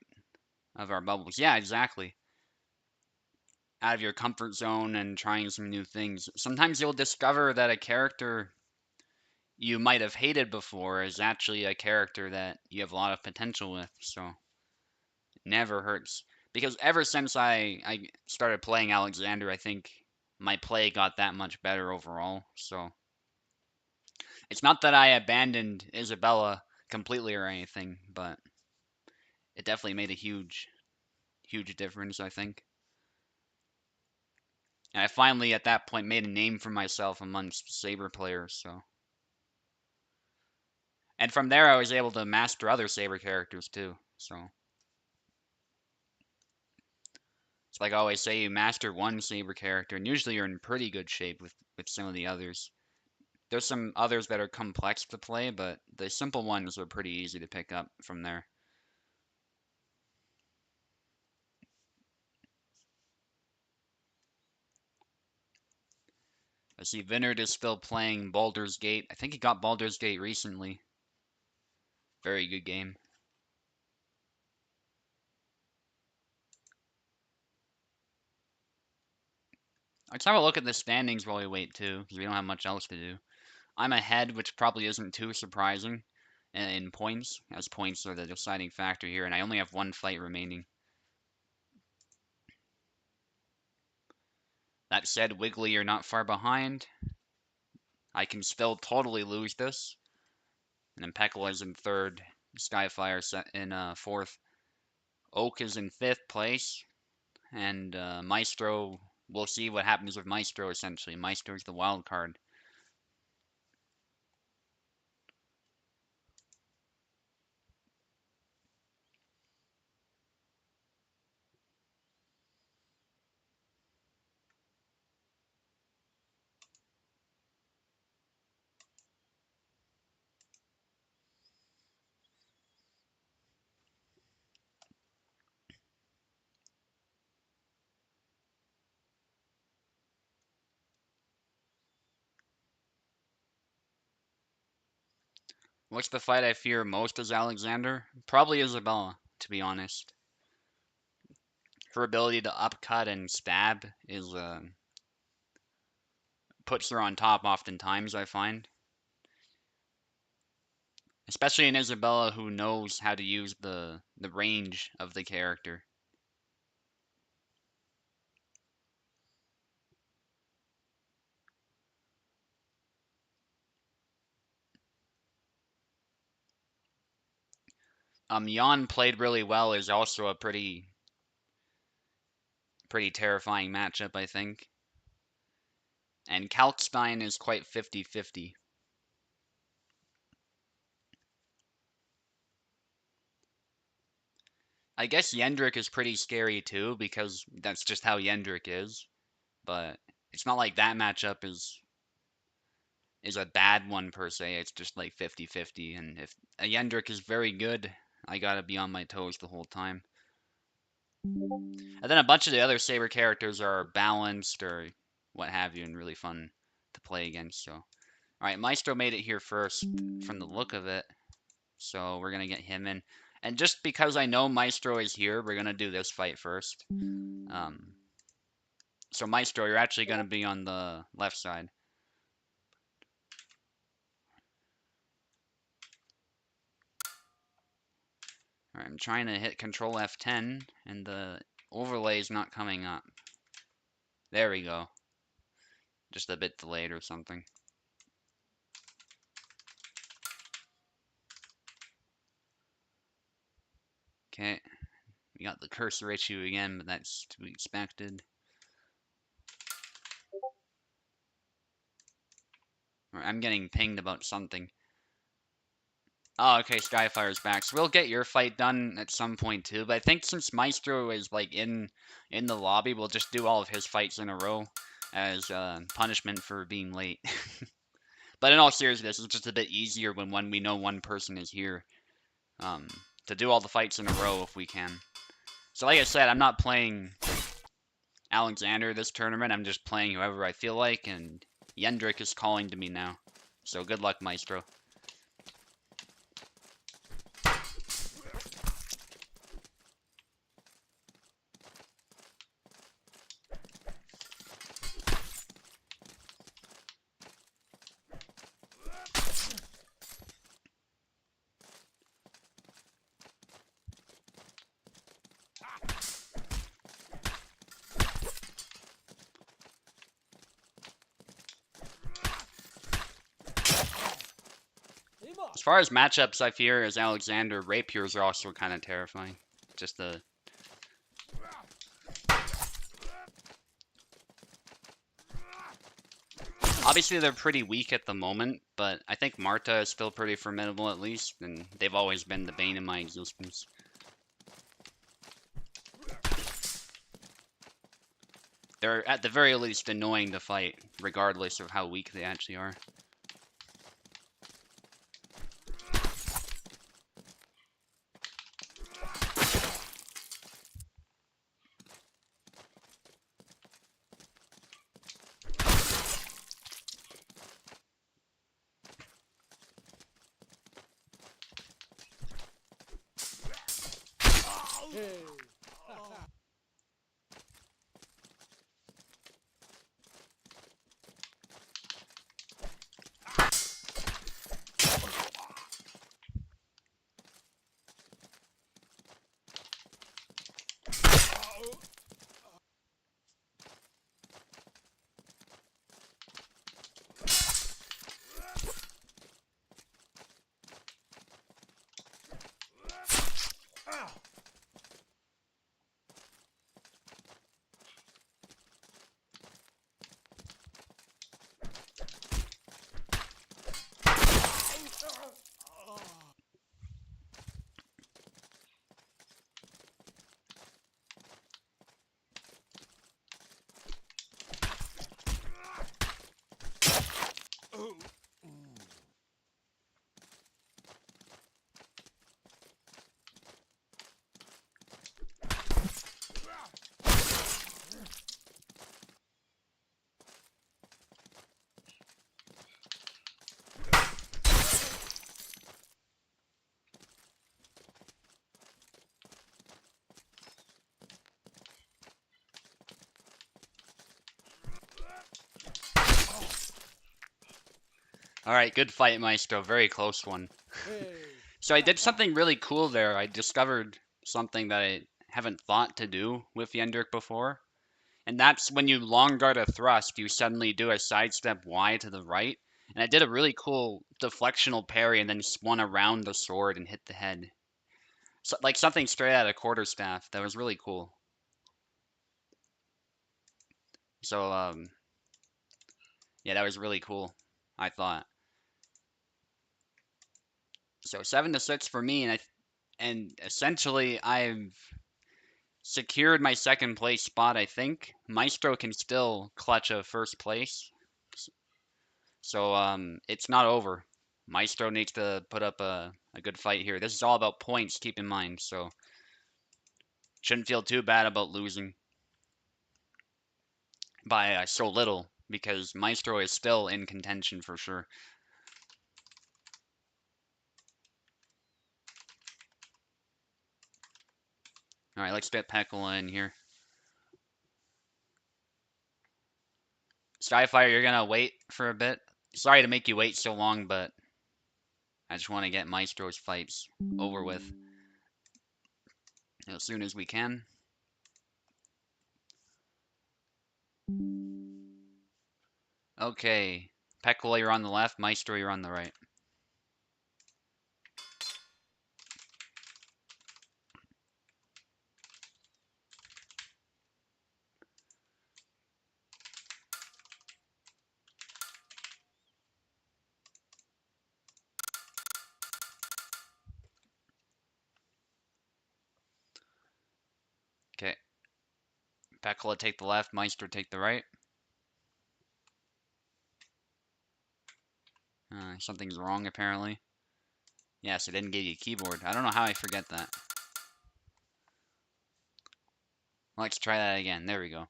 of our bubbles. Yeah, exactly. Out of your comfort zone and trying some new things. Sometimes you'll discover that a character you might have hated before is actually a character that you have a lot of potential with. So it never hurts. Because ever since I started playing Alexander, I think my play got that much better overall. So it's not that I abandoned Isabella completely or anything, but it definitely made a huge, huge difference, I think. And I finally, at that point, made a name for myself amongst Saber players, so. And from there, I was able to master other Saber characters, too, so. It's like I always say, you master one Saber character, and usually you're in pretty good shape with some of the others. There's some others that are complex to play, but the simple ones are pretty easy to pick up from there. I see Vinard is still playing Baldur's Gate. I think he got Baldur's Gate recently. Very good game. Let's have a look at the standings while we wait too, because we don't have much else to do. I'm ahead, which probably isn't too surprising in points, as points are the deciding factor here, and I only have one fight remaining. That said, Wiggly, you're not far behind. I can still totally lose this. And then Peckle is in third. Skyfire set in fourth. Oak is in fifth place. And Maestro, we'll see what happens with Maestro essentially. Maestro is the wild card. What's the fight I fear most as Alexander? Probably Isabella, to be honest. Her ability to upcut and stab is puts her on top oftentimes, I find. Especially in Isabella, who knows how to use the range of the character. Jan played really well, is also a pretty terrifying matchup, I think. And Kalkstein is quite 50-50. I guess Yendrik is pretty scary too, because that's just how Yendrik is. But it's not like that matchup is a bad one per se. It's just like 50-50. And if a Yendrik is very good, I gotta be on my toes the whole time. And then a bunch of the other Saber characters are balanced or what have you, and really fun to play against. So, alright, Maestro made it here first from the look of it. So we're gonna get him in. And just because I know Maestro is here, we're gonna do this fight first. So Maestro, you're actually gonna be on the left side. Alright, I'm trying to hit Control F10, and the overlay is not coming up. There we go. Just a bit delayed or something. Okay, we got the cursor issue again, but that's to be expected. I'm getting pinged about something. Oh, okay, Skyfire's back. So we'll get your fight done at some point too. But I think since Maestro is like in the lobby, we'll just do all of his fights in a row as punishment for being late. But in all seriousness, it's just a bit easier when we know one person is here to do all the fights in a row if we can. So like I said, I'm not playing Alexander this tournament. I'm just playing whoever I feel like, and Yendrik is calling to me now. So good luck, Maestro. As far as matchups, I fear as Alexander, rapiers are also kind of terrifying. Just the obviously they're pretty weak at the moment, but I think Marta is still pretty formidable at least, and they've always been the bane of my existence. They're at the very least annoying to fight, regardless of how weak they actually are. Alright, good fight, Maestro. Very close one. So I did something really cool there. I discovered something that I haven't thought to do with Yendrick before. And that's when you long guard a thrust, you suddenly do a sidestep Y to the right. And I did a really cool deflectional parry and then spun around the sword and hit the head. So, like something straight out of quarterstaff. That was really cool. So, yeah, that was really cool, I thought. So 7-6 for me, and essentially I've secured my second place spot, I think. Maestro can still clutch a first place. So it's not over. Maestro needs to put up a good fight here. This is all about points, keep in mind, so shouldn't feel too bad about losing by so little, because Maestro is still in contention for sure. Alright, let's get Pekola in here. Skyfire, you're gonna wait for a bit. Sorry to make you wait so long, but I just want to get Maestro's fights over with as soon as we can. Okay, Pekola, you're on the left. Maestro, you're on the right. Okay. Pekola, take the left. Maestro, take the right. Something's wrong, apparently. Yes, it didn't give you a keyboard. I don't know how I forget that. Let's try that again. There we go.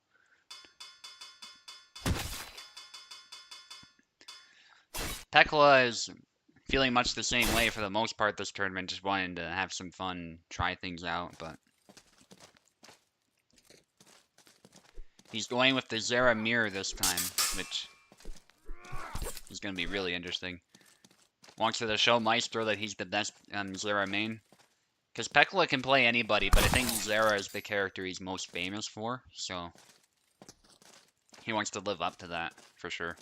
Pekola is feeling much the same way for the most part this tournament, just wanting to have some fun, try things out, but he's going with the Zera mirror this time, which is going to be really interesting. Wants to show Maestro that he's the best Zera main. Because Pekola can play anybody, but I think Zera is the character he's most famous for, so he wants to live up to that, for sure.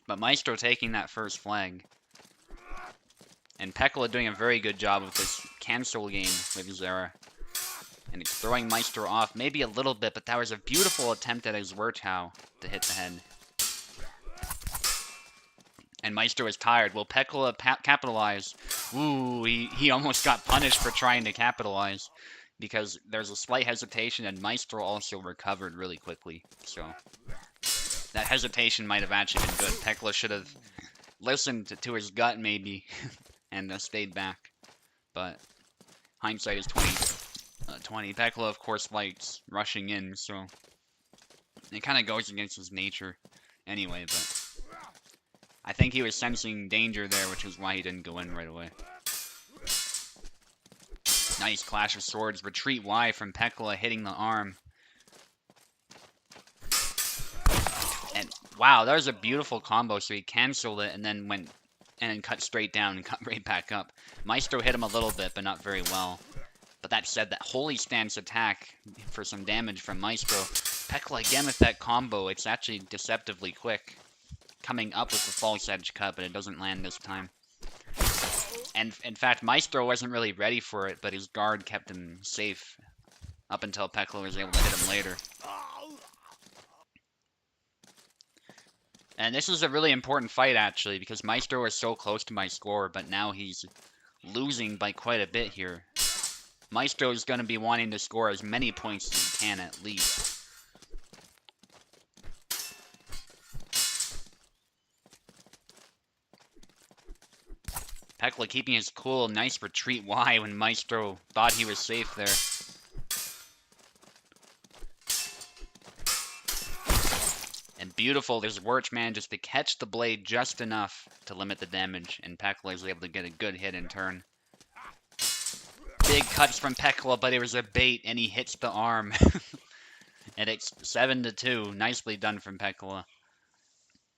But Maestro taking that first flag. And Pekola doing a very good job of this cancel game with Zera. And it's throwing Maestro off, maybe a little bit, but that was a beautiful attempt at his Wertau to hit the head. And Maestro is tired. Will Pekla capitalize? Ooh, he almost got punished for trying to capitalize. Because there's a slight hesitation, and Maestro also recovered really quickly. So that hesitation might have actually been good. Pekla should have listened to his gut, maybe, and stayed back. But hindsight is 20. Pekla, of course, likes rushing in, so it kind of goes against his nature anyway, but I think he was sensing danger there, which is why he didn't go in right away. Nice clash of swords. Retreat Y from Pekla hitting the arm. And wow, that was a beautiful combo. So he canceled it and then went and then cut straight down and cut right back up. Maestro hit him a little bit, but not very well. But that said, that holy stance attack for some damage from Maestro. Pekla again with that combo. It's actually deceptively quick. Coming up with the false edge cut, but it doesn't land this time. And in fact, Maestro wasn't really ready for it, but his guard kept him safe up until Pekla was able to hit him later. And this is a really important fight, actually, because Maestro is so close to my score, but now he's losing by quite a bit here. Maestro is going to be wanting to score as many points as he can, at least. Pekla keeping his cool. Nice retreat Y when Maestro thought he was safe there. And beautiful, there's Quart managed to catch the blade just enough to limit the damage, and Pekla is able to get a good hit in turn. Big cuts from Pekla, but it was a bait, and he hits the arm. And it's 7-2. Nicely done from Pekla.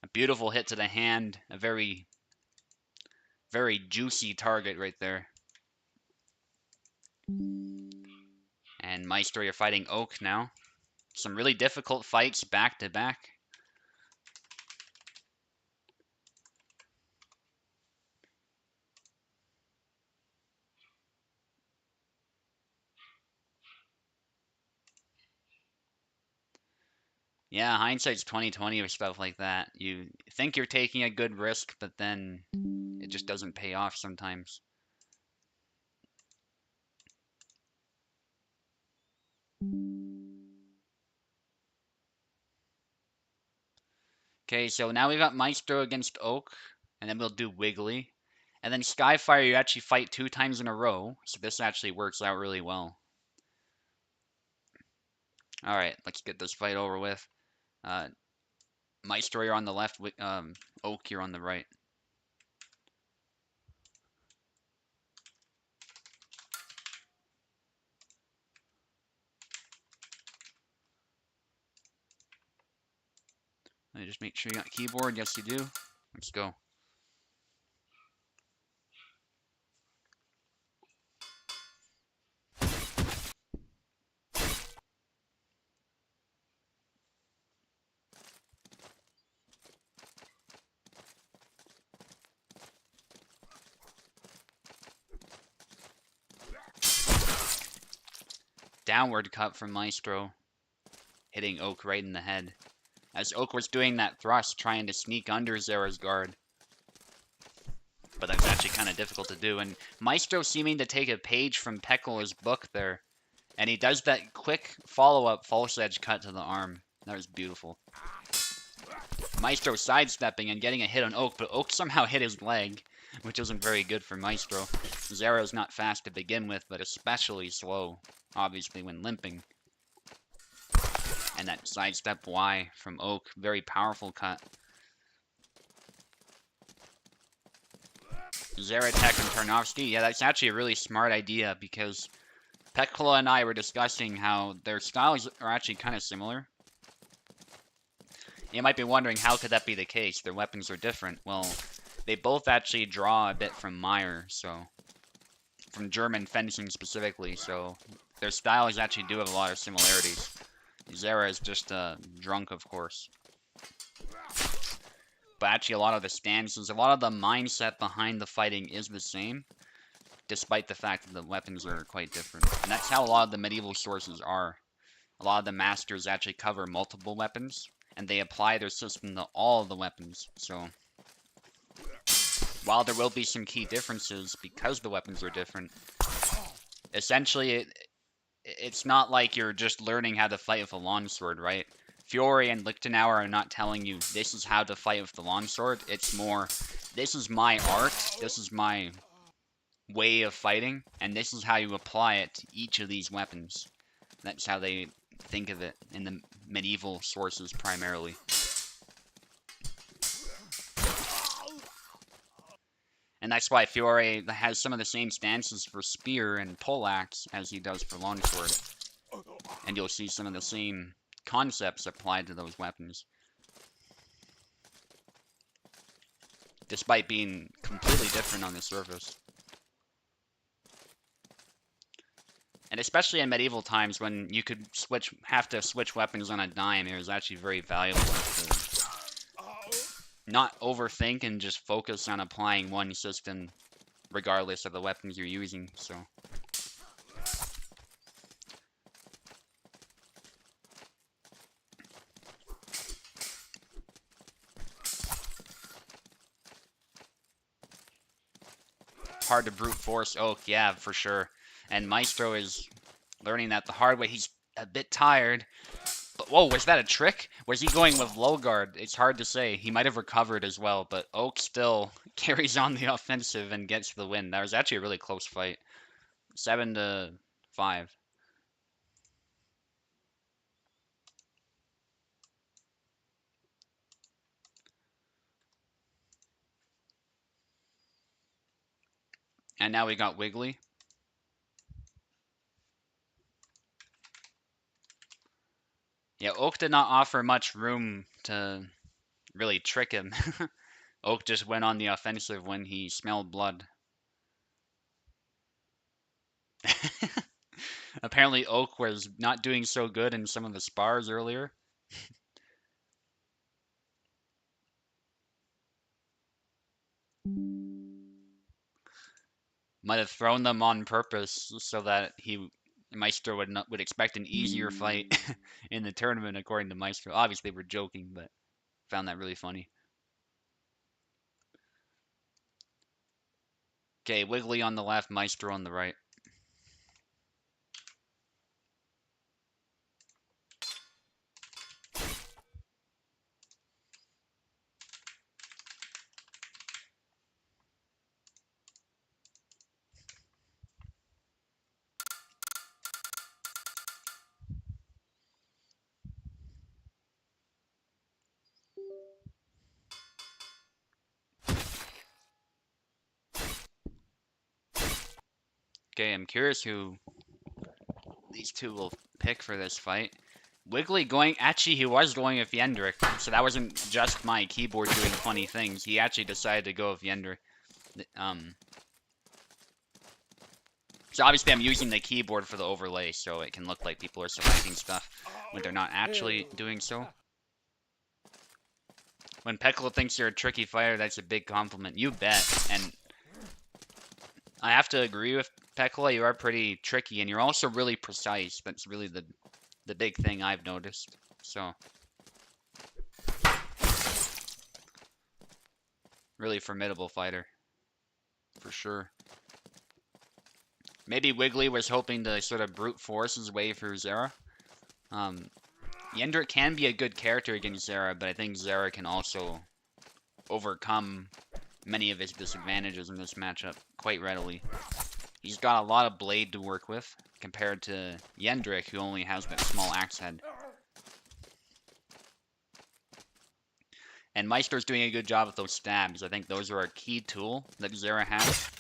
A beautiful hit to the hand. A very juicy target right there. And Maestro, you're fighting Oak now. Some really difficult fights back to back. Yeah, hindsight's 20/20 with stuff like that. You think you're taking a good risk, but then it just doesn't pay off sometimes. Okay, so now we got Maestro against Oak, and then we'll do Wiggly. And then Skyfire, you actually fight 2 times in a row, so this actually works out really well. Alright, let's get this fight over with. Maestro, you're on the left, Oak, you're on the right. Let me just make sure you got keyboard. Yes, you do. Let's go. Downward cut from Maestro, hitting Oak right in the head. As Oak was doing that thrust, trying to sneak under Zera's guard. But that's actually kind of difficult to do. And Maestro seeming to take a page from Pekla's book there. And he does that quick follow-up false edge cut to the arm. That was beautiful. Maestro sidestepping and getting a hit on Oak, but Oak somehow hit his leg, which isn't very good for Maestro. Zera's not fast to begin with, but especially slow, obviously, when limping. And that sidestep Y from Oak, very powerful cut. Zera Tech and Tarnovsky, yeah, that's actually a really smart idea, because Pekla and I were discussing how their styles are actually kind of similar. You might be wondering, how could that be the case? Their weapons are different. Well, they both actually draw a bit from Meyer, so from German fencing specifically, so their styles actually do have a lot of similarities. Zera is just drunk, of course. But actually a lot of the stances, a lot of the mindset behind the fighting is the same, despite the fact that the weapons are quite different. And that's how a lot of the medieval sources are. A lot of the masters actually cover multiple weapons, and they apply their system to all of the weapons, so while there will be some key differences because the weapons are different, essentially it's not like you're just learning how to fight with a longsword, right? Fury and Lichtenauer are not telling you this is how to fight with the longsword. It's more, this is my art, this is my way of fighting, and this is how you apply it to each of these weapons. That's how they think of it in the medieval sources primarily. And that's why Fiore has some of the same stances for spear and poleaxe as he does for longsword. And you'll see some of the same concepts applied to those weapons, despite being completely different on the surface. And especially in medieval times when you could have to switch weapons on a dime, it was actually very valuable to not overthink and just focus on applying one system regardless of the weapons you're using. So hard to brute force Oak, yeah, for sure. And Maestro is learning that the hard way. He's a bit tired. But, whoa, was that a trick? Was he going with low guard? It's hard to say. He might have recovered as well, but Oak still carries on the offensive and gets the win. That was actually a really close fight. 7-5. And now we got Wiggly. Yeah, Oak did not offer much room to really trick him. Oak just went on the offensive when he smelled blood. Apparently Oak was not doing so good in some of the spars earlier. Might have thrown them on purpose so that Maestro would expect an easier fight in the tournament, according to Maestro. Obviously, we're joking, but found that really funny. Okay, Wiggly on the left, Maestro on the right. Okay, I'm curious who these two will pick for this fight. Wiggly going, actually he was going with Yendrick, so that wasn't just my keyboard doing funny things. He actually decided to go with Yendrick. So obviously I'm using the keyboard for the overlay, so it can look like people are selecting stuff when they're not actually doing so. When Pekla thinks you're a tricky fighter, that's a big compliment. You bet. And I have to agree with Pekla, you are pretty tricky, and you're also really precise. That's really the big thing I've noticed. So really formidable fighter. For sure. Maybe Wiggly was hoping to sort of brute force his way through Zera. Yendrick can be a good character against Zera, but I think Zera can also overcome many of his disadvantages in this matchup quite readily. He's got a lot of blade to work with, compared to Yendrick, who only has that small axe head. And Maestro's doing a good job with those stabs. I think those are a key tool that Zera has.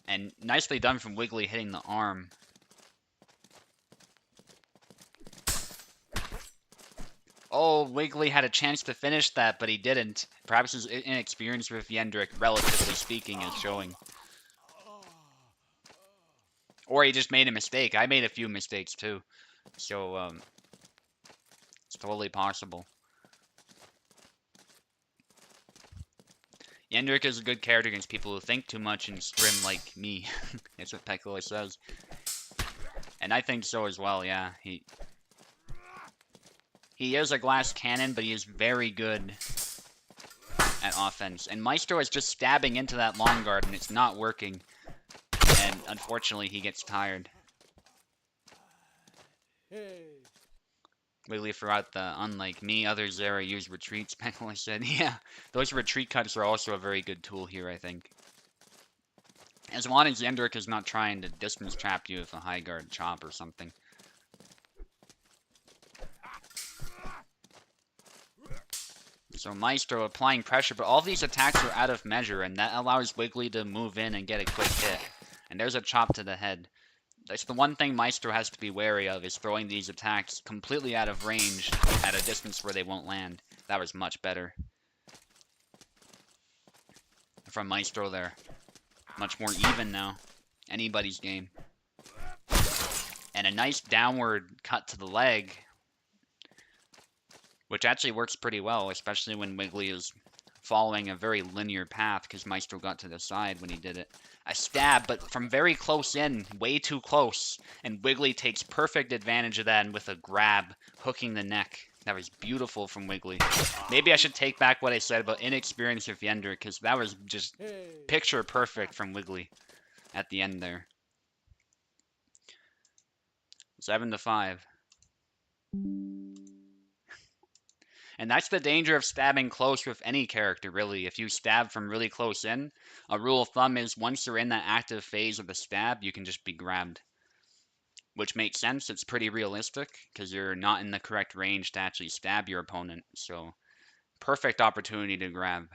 And nicely done from Wiggly hitting the arm. Oh, Wiggly had a chance to finish that, but he didn't. Perhaps his inexperience with Yendrick, relatively speaking, is showing. Or he just made a mistake. I made a few mistakes too. So, it's totally possible. Yendrick is a good character against people who think too much and scrim like me. That's what Pekla says. And I think so as well, yeah. He is a glass cannon, but he is very good at offense. And Maestro is just stabbing into that long guard, and it's not working. And unfortunately, he gets tired. Wiggly forgot that, unlike me, other Zera use retreats, Peckle said. Yeah, those retreat cuts are also a very good tool here, I think. As long as Yendrick is not trying to distance trap you with a high guard chop or something. So Maestro applying pressure, but all these attacks are out of measure, and that allows Wiggly to move in and get a quick hit. And there's a chop to the head. That's the one thing Maestro has to be wary of, is throwing these attacks completely out of range at a distance where they won't land. That was much better from Maestro there. Much more even now. Anybody's game. And a nice downward cut to the leg, which actually works pretty well, especially when Wiggly is following a very linear path, because Maestro got to the side when he did it. A stab, but from very close in, way too close, and Wiggly takes perfect advantage of that, and with a grab, hooking the neck. That was beautiful from Wiggly. Maybe I should take back what I said about inexperience with Yender, because that was just picture perfect from Wiggly at the end there. 7-5. And that's the danger of stabbing close with any character, really. If you stab from really close in, a rule of thumb is once you're in that active phase of the stab, you can just be grabbed. Which makes sense. It's pretty realistic, because you're not in the correct range to actually stab your opponent. So, perfect opportunity to grab.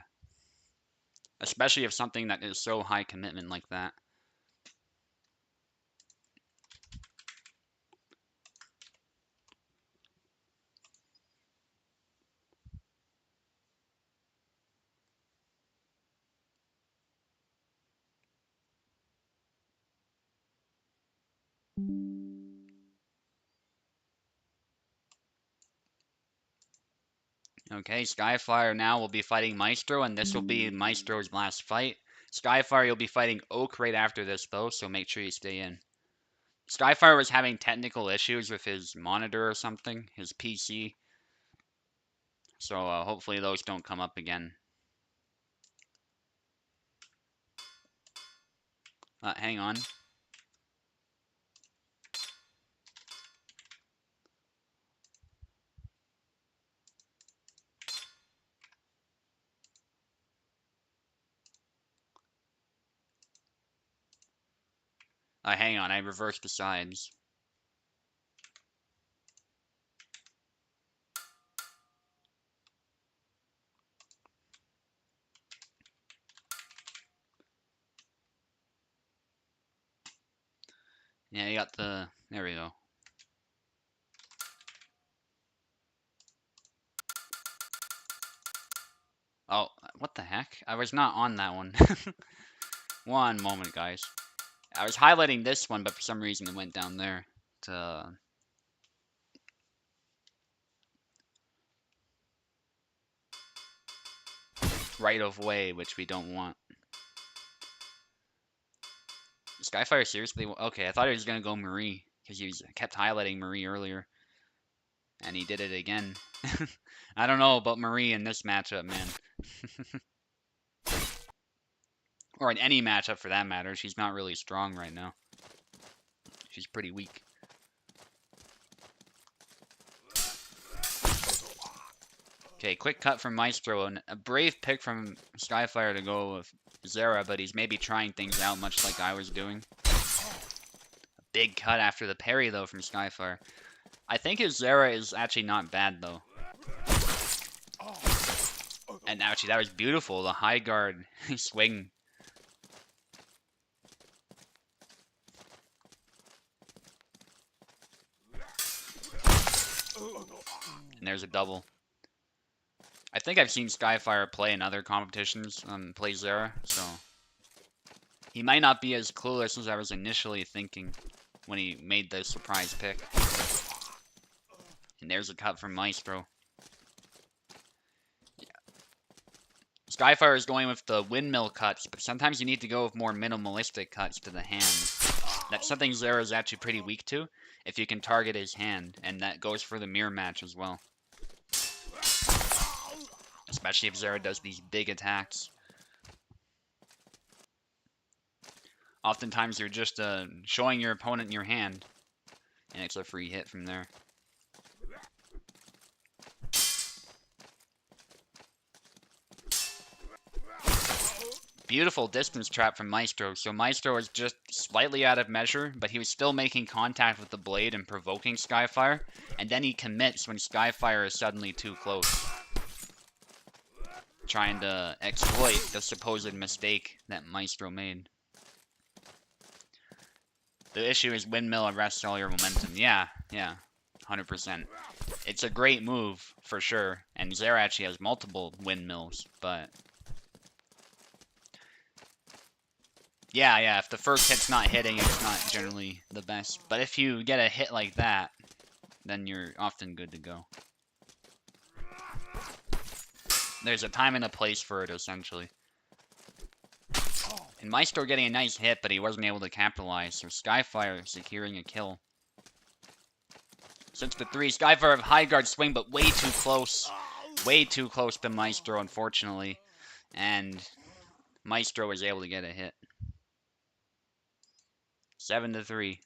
Especially if something that is so high commitment like that. Okay, Skyfire now will be fighting Maestro, and this will be Maestro's last fight. Skyfire, you'll be fighting Oak right after this, though, so make sure you stay in. Skyfire was having technical issues with his monitor or something, his PC. So hopefully those don't come up again. Hang on. Hang on, I reversed the sides. Yeah, you got the... There we go. Oh, what the heck? I was not on that one. One moment, guys. I was highlighting this one, but for some reason it went down there to... right of way, which we don't want. Skyfire seriously? Okay, I thought he was gonna go Marie, because he kept highlighting Marie earlier. And he did it again. I don't know about Marie in this matchup, man. Or in any matchup for that matter. She's not really strong right now. She's pretty weak. Okay, quick cut from Maestro, and a brave pick from Skyfire to go with Zera, but he's maybe trying things out much like I was doing. A big cut after the parry, though, from Skyfire. I think his Zera is actually not bad, though. And actually, that was beautiful, the high guard swing. And there's a double. I think I've seen Skyfire play in other competitions, play Zera, so... He might not be as clueless as I was initially thinking when he made the surprise pick. And there's a cut from Maestro. Yeah. Skyfire is going with the windmill cuts, but sometimes you need to go with more minimalistic cuts to the hand. That's something Zera is actually pretty weak to, if you can target his hand, and that goes for the mirror match as well. especially if Zera does these big attacks. Oftentimes you're just showing your opponent your hand, and it's a free hit from there. Beautiful distance trap from Maestro. So Maestro was just slightly out of measure, but he was still making contact with the blade and provoking Skyfire, and then he commits when Skyfire is suddenly too close, trying to exploit the supposed mistake that Maestro made. The issue is windmill arrests all your momentum. Yeah, 100%. It's a great move, for sure, and Zera actually has multiple windmills, but... Yeah, if the first hit's not hitting, it's not generally the best. But if you get a hit like that, then you're often good to go. There's a time and a place for it, essentially. And Maestro getting a nice hit, but he wasn't able to capitalize, so Skyfire securing a kill. 6-3, Skyfire of high guard swing, but way too close. Way too close to Maestro, unfortunately. And Maestro was able to get a hit. 7-3.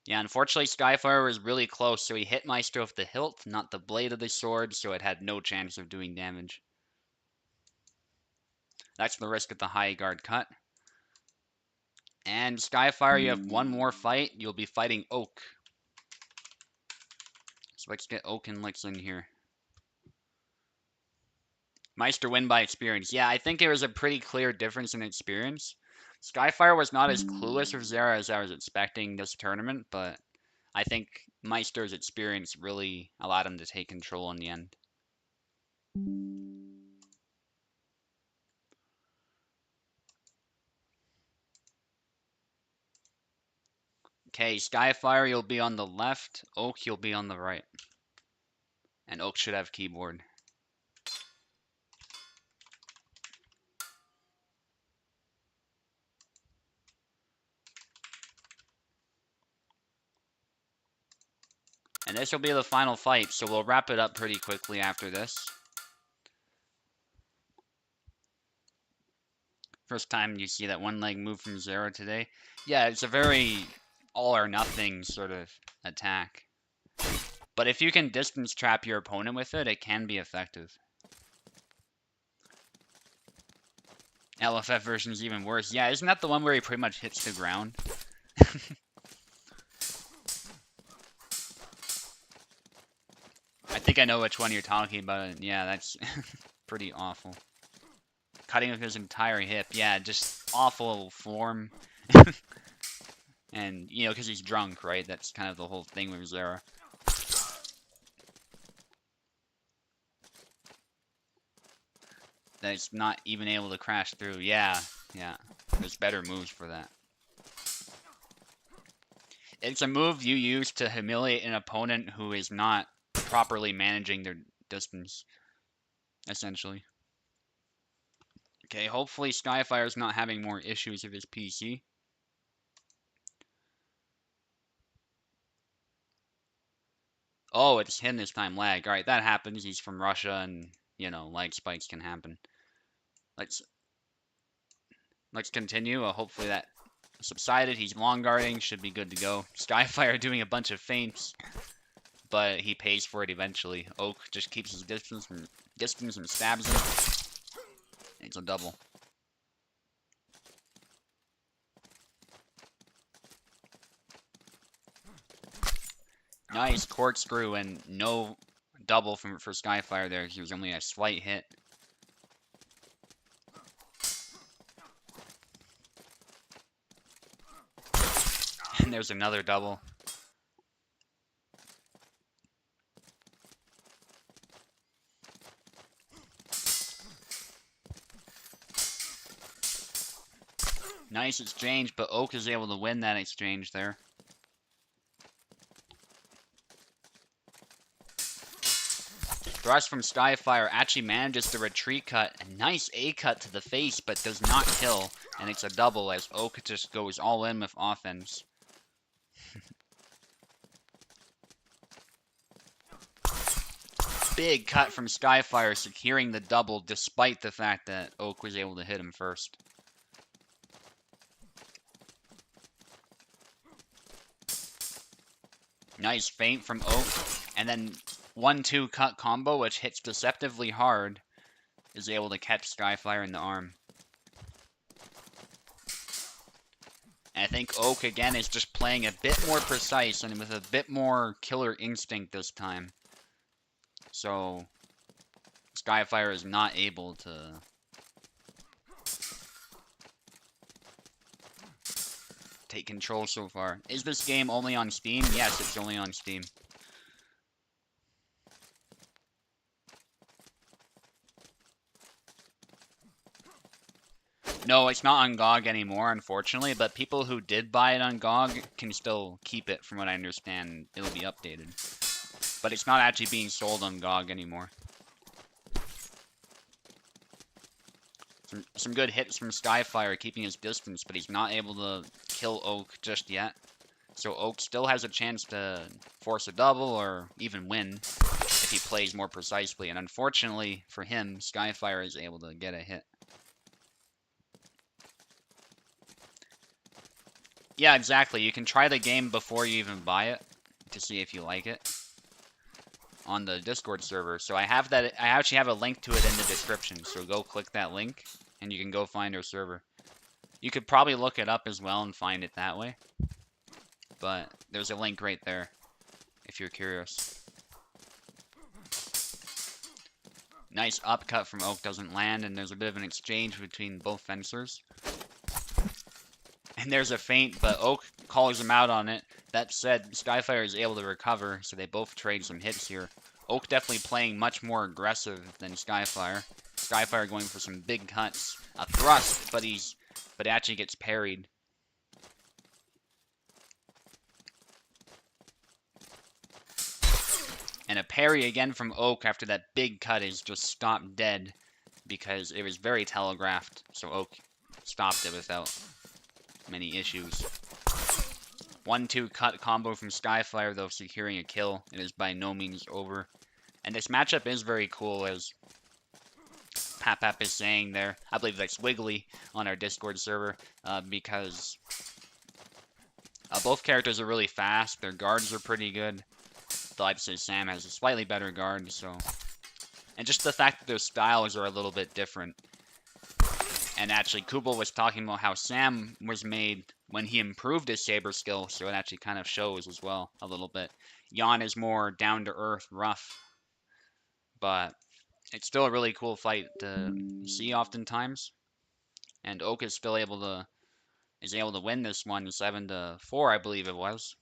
Yeah, unfortunately Skyfire was really close, so he hit Maestro with the hilt, not the blade of the sword, so it had no chance of doing damage. That's the risk of the high guard cut. And Skyfire, you have one more fight. You'll be fighting Oak. So let's get Oak and Licks in here. Meister win by experience. Yeah, I think it was a pretty clear difference in experience. Skyfire was not as clueless with Zera as I was expecting this tournament, but I think Meister's experience really allowed him to take control in the end. Okay, Skyfire, you'll be on the left. Oak, you'll be on the right. And Oak should have keyboard. And this will be the final fight, so we'll wrap it up pretty quickly after this. First time you see that one leg move from Zera today. Yeah, it's a very all or nothing sort of attack. But if you can distance trap your opponent with it, it can be effective. LFF version is even worse. Yeah, isn't that the one where he pretty much hits the ground? I think I know which one you're talking about. Yeah, that's pretty awful. Cutting with his entire hip. Yeah, just awful form. And, you know, because he's drunk, right? That's kind of the whole thing with Zera. That it's not even able to crash through. Yeah. There's better moves for that. It's a move you use to humiliate an opponent who is not properly managing their distance, essentially. Okay, hopefully Skyfire's not having more issues with his PC. Oh, it's him this time, lag. Alright, that happens. He's from Russia, and, you know, lag spikes can happen. Let's continue. Hopefully that subsided. He's long guarding, should be good to go. Skyfire doing a bunch of feints, but he pays for it eventually. Oak just keeps his distance and stabs him. It's a double. Nice corkscrew and no double for Skyfire there. He was only a slight hit. And there's another double. Nice exchange, but Oak is able to win that exchange there. Thrust from Skyfire actually manages the retreat cut. A nice A cut to the face, but does not kill. And it's a double as Oak just goes all in with offense. big cut from Skyfire, securing the double despite the fact that Oak was able to hit him first. Nice feint from Oak, and then 1-2 cut combo, which hits deceptively hard, is able to catch Skyfire in the arm. And I think Oak, again, is just playing a bit more precise and with a bit more killer instinct this time. So, Skyfire is not able to take control so far. Is this game only on Steam? Yes, it's only on Steam. No, it's not on GOG anymore, unfortunately, but people who did buy it on GOG can still keep it, from what I understand. It'll be updated. But it's not actually being sold on GOG anymore. Some good hits from Skyfire, keeping his distance, but he's not able to kill Oak just yet. So Oak still has a chance to force a double or even win if he plays more precisely. And unfortunately for him, Skyfire is able to get a hit. Yeah, exactly. You can try the game before you even buy it to see if you like it on the Discord server. So I actually have a link to it in the description. So go click that link and you can go find our server. You could probably look it up as well and find it that way. But there's a link right there if you're curious. Nice upcut from Oak, doesn't land, and there's a bit of an exchange between both fencers. And there's a feint, but Oak calls him out on it. That said, Skyfire is able to recover, so they both trade some hits here. Oak definitely playing much more aggressive than Skyfire. Skyfire going for some big cuts. A thrust, but it actually gets parried. And a parry again from Oak after that big cut is just stopped dead because it was very telegraphed, so Oak stopped it without many issues. 1-2 cut combo from Skyfire, though, securing a kill. It is by no means over. And this matchup is very cool, as Papap is saying there. I believe that's Wiggly on our Discord server, because both characters are really fast. Their guards are pretty good. Though I'd say Sam has a slightly better guard, so... And just the fact that their styles are a little bit different. And actually, Kubel was talking about how Sam was made when he improved his saber skill, so it actually kind of shows as well, a little bit. Jan is more down-to-earth, rough. But it's still a really cool fight to see oftentimes. And Oak is still able to win this one 7-4, I believe it was.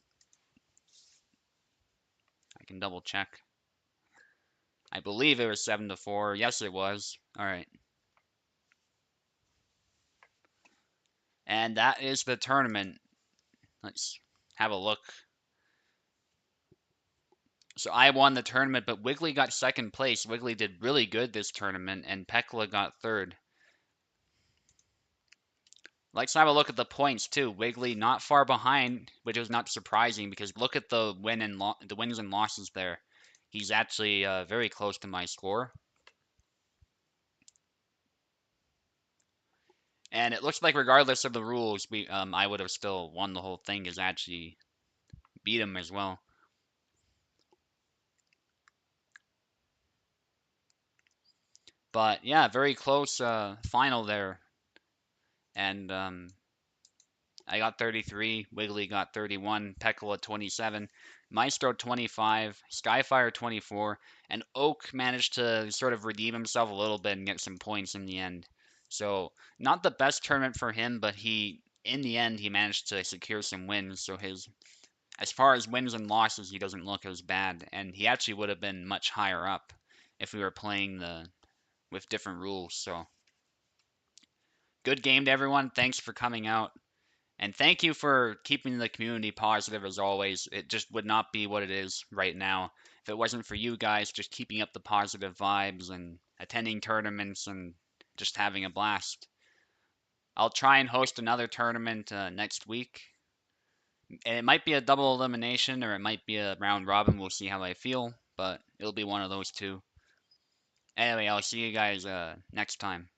I can double check. I believe it was 7-4. Yes, it was. All right. And that is the tournament. Let's have a look. So I won the tournament, but Wiggly got second place. Wiggly did really good this tournament, and Pekla got third. Let's have a look at the points too. Wiggly not far behind, which is not surprising because look at the wins and losses there. He's actually very close to my score. And it looks like regardless of the rules, I would have still won the whole thing, is actually beat him as well. But yeah, very close final there. And I got 33, Wiggly got 31, Pekla 27, Maestro 25, Skyfire 24, and Oak managed to sort of redeem himself a little bit and get some points in the end. So not the best tournament for him, but in the end he managed to secure some wins. So as far as wins and losses, he doesn't look as bad, and he actually would have been much higher up if we were playing with different rules. So good game to everyone. Thanks for coming out. And thank you for keeping the community positive as always. It just would not be what it is right now if it wasn't for you guys just keeping up the positive vibes and attending tournaments and just having a blast. I'll try and host another tournament next week. And it might be a double elimination or it might be a round robin. We'll see how I feel. but it'll be one of those two. Anyway, I'll see you guys next time.